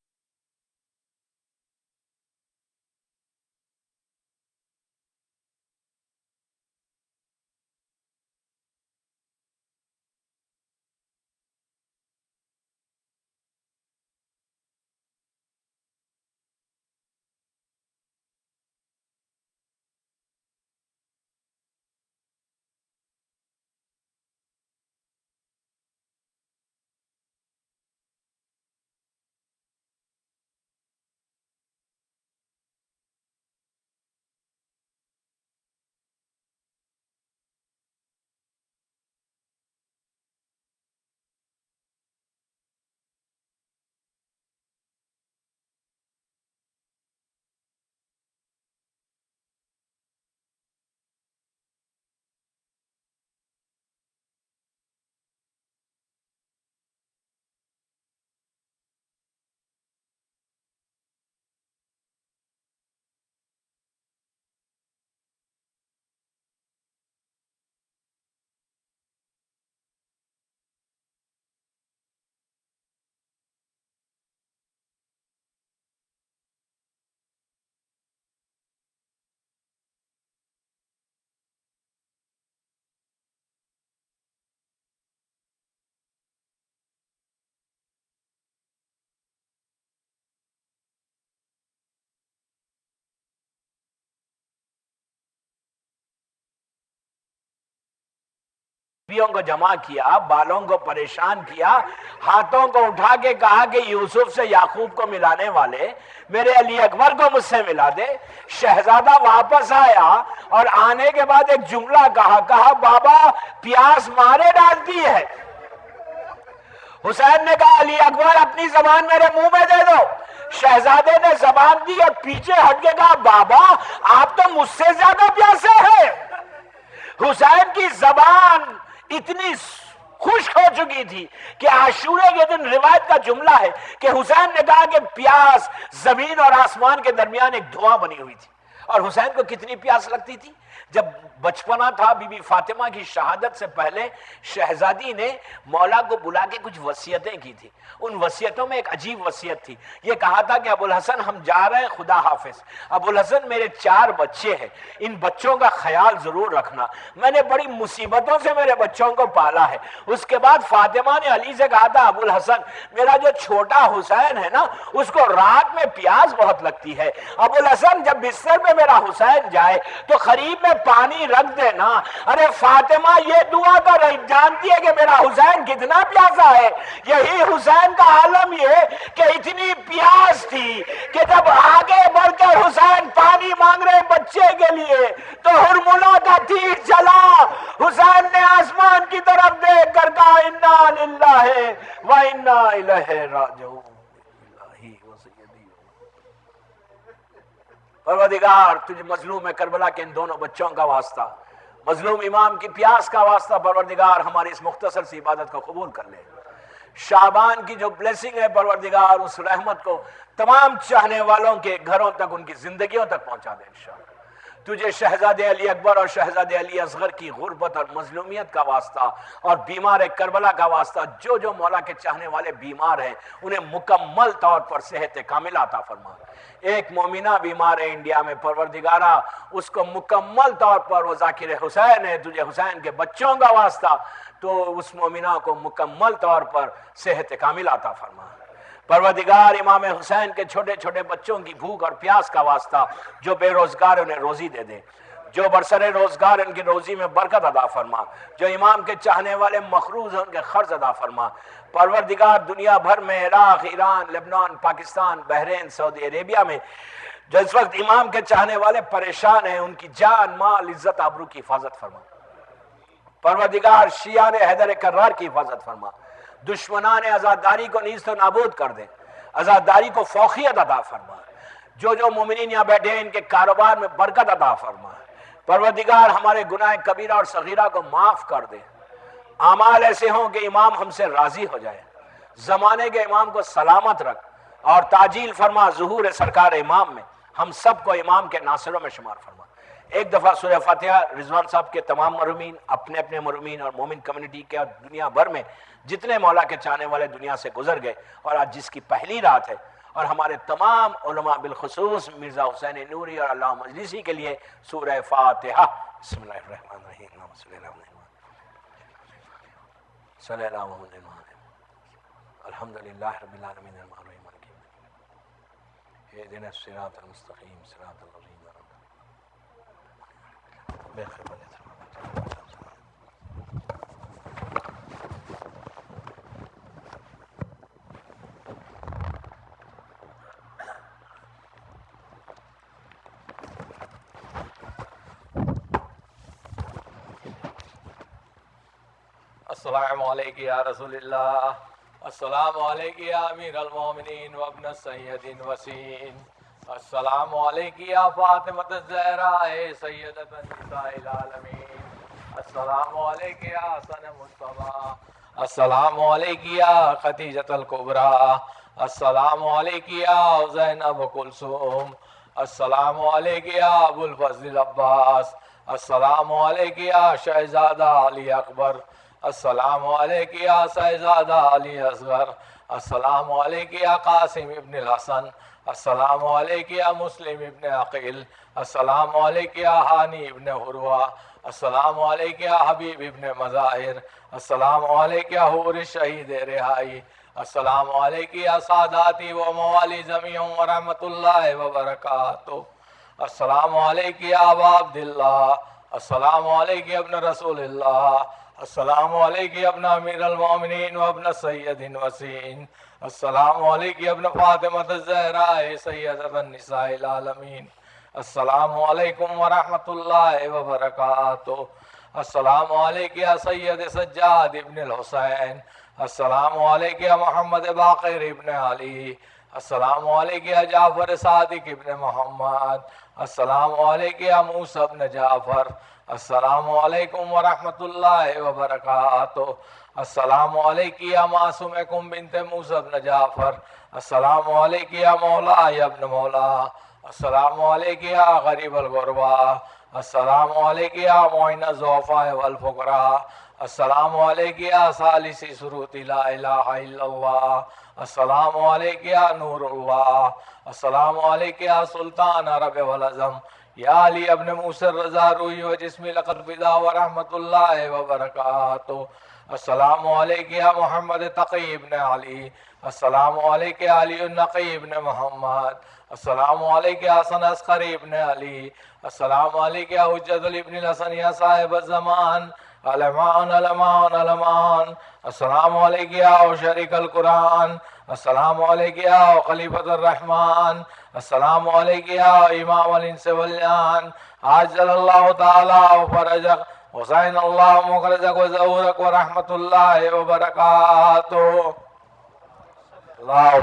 Speaker 1: کو جمع کیا, بالوں کو پریشان کیا, ہاتھوں کو اٹھا کے کہا کہ یوسف سے یعقوب کو ملانے والے میرے علی اکبر کو مجھ سے ملا دے. شہزادہ واپس آیا اور آنے کے بعد ایک جملہ کہا بابا پیاس مارے ڈالتی ہے. حسین نے کہا علی اکبر اپنی زبان میرے منہ میں دے دو. شہزادے نے زبان دی اور پیچھے ہٹ کے کہا بابا آپ تو مجھ سے زیادہ پیاسے ہیں. حسین کی زبان اتنی خشک ہو چکی تھی کہ عاشورے کے دن روایت کا جملہ ہے کہ حسین نے کہا کہ پیاس زمین اور آسمان کے درمیان ایک دھواں بنی ہوئی تھی. اور حسین کو کتنی پیاس لگتی تھی. جب بچپنا تھا بی بی فاطمہ کی شہادت سے پہلے شہزادی نے مولا کو بلا کے کچھ وصیتیں کی تھی. ان وصیتوں میں ایک عجیب وصیت تھی. یہ کہا تھا کہ ابوالحسن ہم جا رہے ہیں, خدا حافظ. ابوالحسن میرے 4 بچے ہیں, ان بچوں کا خیال ضرور رکھنا. میں نے بڑی مصیبتوں سے میرے بچوں کو پالا ہے. اس کے بعد فاطمہ نے علی سے کہا تھا ابوالحسن میرا جو چھوٹا حسین ہے نا اس کو رات میں پیاس بہت لگتی ہے. ابوالحسن جب بستر میں کہ میرا حسین جائے تو قریب میں پانی رکھ دینا. ارے فاطمہ یہ دعا کر رہی، جانتی ہے کہ میرا حسین کتنا پیاسا ہے. یہی حسین کا عالم یہ کہ اتنی پیاس تھی کہ جب آگے بڑھ کر حسین پانی مانگ رہے بچے کے لیے تو ہرملا کا تیر چلا. حسین نے آسمان کی طرف دیکھ کر کہا انا للہ و انا الیہ راجعون. پروردگار تجھے مظلوم کربلا کے ان دونوں بچوں کا واسطہ، مظلوم امام کی پیاس کا واسطہ پروردگار ہماری اس مختصر سی عبادت کو قبول کر لے. شعبان کی جو بلیسنگ ہے پروردگار اس رحمت کو تمام چاہنے والوں کے گھروں تک، ان کی زندگیوں تک پہنچا دے انشاءاللہ. تجھے شہزادے علی اکبر اور شہزادے علی اصغر کی غربت اور مظلومیت کا واسطہ اور بیمار کربلا کا واسطہ، جو جو مولا کے چاہنے والے بیمار ہیں انہیں مکمل طور پر صحت کاملہ عطا فرما. ایک مومنہ بیمار ہے انڈیا میں، پروردگارہ اس کو مکمل طور پر، وہ ذاکر حسین ہے، تجھے حسین کے بچوں کا واسطہ تو اس مومنہ کو مکمل طور پر صحت کاملہ عطا فرما. پروردگار امام حسین کے چھوٹے چھوٹے بچوں کی بھوک اور پیاس کا واسطہ، جو بے روزگار انہیں روزی دے دے، جو برسر روزگار ان کی روزی میں برکت عطا فرما، جو امام کے چاہنے والے مخروض ہیں ان کے قرض عطا فرما. پروردگار دنیا بھر میں، عراق، ایران، لبنان، پاکستان، بحرین، سعودی عربیہ میں جو اس وقت امام کے چاہنے والے پریشان ہیں، ان کی جان، مال، عزت، آبرو کی حفاظت فرما. پروردگار شیعان حیدر کرار کی حفاظت فرما. دشمنان آزاداری کو نیست و نابود کر دے، آزاداری کو فوقیت عطا فرما. جو جو مومنین یہاں بیٹھے ہیں ان کے کاروبار میں برکت عطا فرما. پروردگار ہمارے گناہ کبیرہ اور صغیرہ کو معاف کر دے. اعمال ایسے ہوں کہ امام ہم سے راضی ہو جائے. زمانے کے امام کو سلامت رکھ اور تعجیل فرما ظہور سرکار امام میں. ہم سب کو امام کے ناصروں میں شمار فرما. ایک دفعہ سورہ فاتحہ رضوان صاحب کے تمام مرحومین، اپنے اپنے مرحومین اور مومن کمیونٹی کے اور دنیا بھر میں جتنے مولا کے چاہنے والے دنیا سے گزر گئے، اور آج جس کی پہلی رات ہے، اور ہمارے تمام علماء بالخصوص مرزا حسین نوری اور علامہ مجلسی کے لیے سورہ فاتحہ. بسم اللہ الرحمن الرحیم. صلی اللہ علیہ وسلم. الحمدللہ رب العالمین الرحمن الرحیم. اهدنا الصراط المستقیم صراط الذین
Speaker 2: السلام علیکم یا رسول اللہ، السلام علیکم یا امیر المومنین و ابن السید وسین، السلام علیکم یا فاطمہ الزہراء سیدۃ النساء العالمین، السلام علیکم یا حسن مصطفیٰ، السلام علیکم یا خدیجۃ الکبریٰ، السلام علیکم یا حسین ابو کلثوم، السلام علیکم یا ابو الفضل عباس، السلام علیکم یا شہزادہ علی اکبر، السلام علیکم یا شہزادہ علی اصغر، السلام علیکم یا قاسم ابن الحسن، السلام علیکم یا مسلم ابن عقیل، السلام علیکم یا ہانی ابن حروہ، السلام علیکم یا حبیب ابن مظاہر، السلام علیکم یا حور الشہید رہائی، السلام علیکم یا ساداتی و موالی جمیع ورحمۃ اللہ وبرکاتہ، السلام علیکم یا ابا عبداللہ، السلام علیکم ابن رسول اللہ، السلام علیکم ابن امیر المومنین و ابن سید وسین، السلام علیکم ابن فاطمہ الزہراء سیدۃ النساء العالمین، السلام علیکم ورحمۃ اللہ وبرکاتہ، السلام علیکم یا سید سجاد ابن الحسین، السلام علیکم یا محمد باقر ابن علی، السلام علیکم یا جعفر صادق ابن محمد، السلام علیکم یا موسیٰ ابن جعفر، السلام علیکم ورحمۃ اللہ وبرکاتہ، السلام علیکم یا معصومکم بنت موسیٰ ابن جعفر، السلام علیکم یا مولا یا ابن مولا، السلام علیکم یا غریب الغربا، السلام علیکم یا معین الضعفاء والفقراء، السلام علیکم یا ثالث سروت لا الہ الا اللہ، السلام علیکم یا نور اللہ، السلام علیکم یا سلطان عرب والعظم، یا علی ابن موسیٰ الرضا روحی و جسمی لقد بدا ورحمۃ اللہ وبرکاتہ، السلام علیک یا محمد تقی ابن علی، السلام علیک یا علی النقی ابن محمد، السلام علیک یا حسن عسکری ابن علی، السلام علیک یا حجت ابن الحسن یا صاحب الزمان، علمان علمان علمان، السلام علیک یا شریک القرآن، السلام علیک یا خلیفۃ الرحمن، السلام علیک یا امام الانس والجان، عجل اللہ تعالی فرجک حسین اللہ مخرجک و ظہورک و رحمت اللہ وبرکاتہ۔ اللہم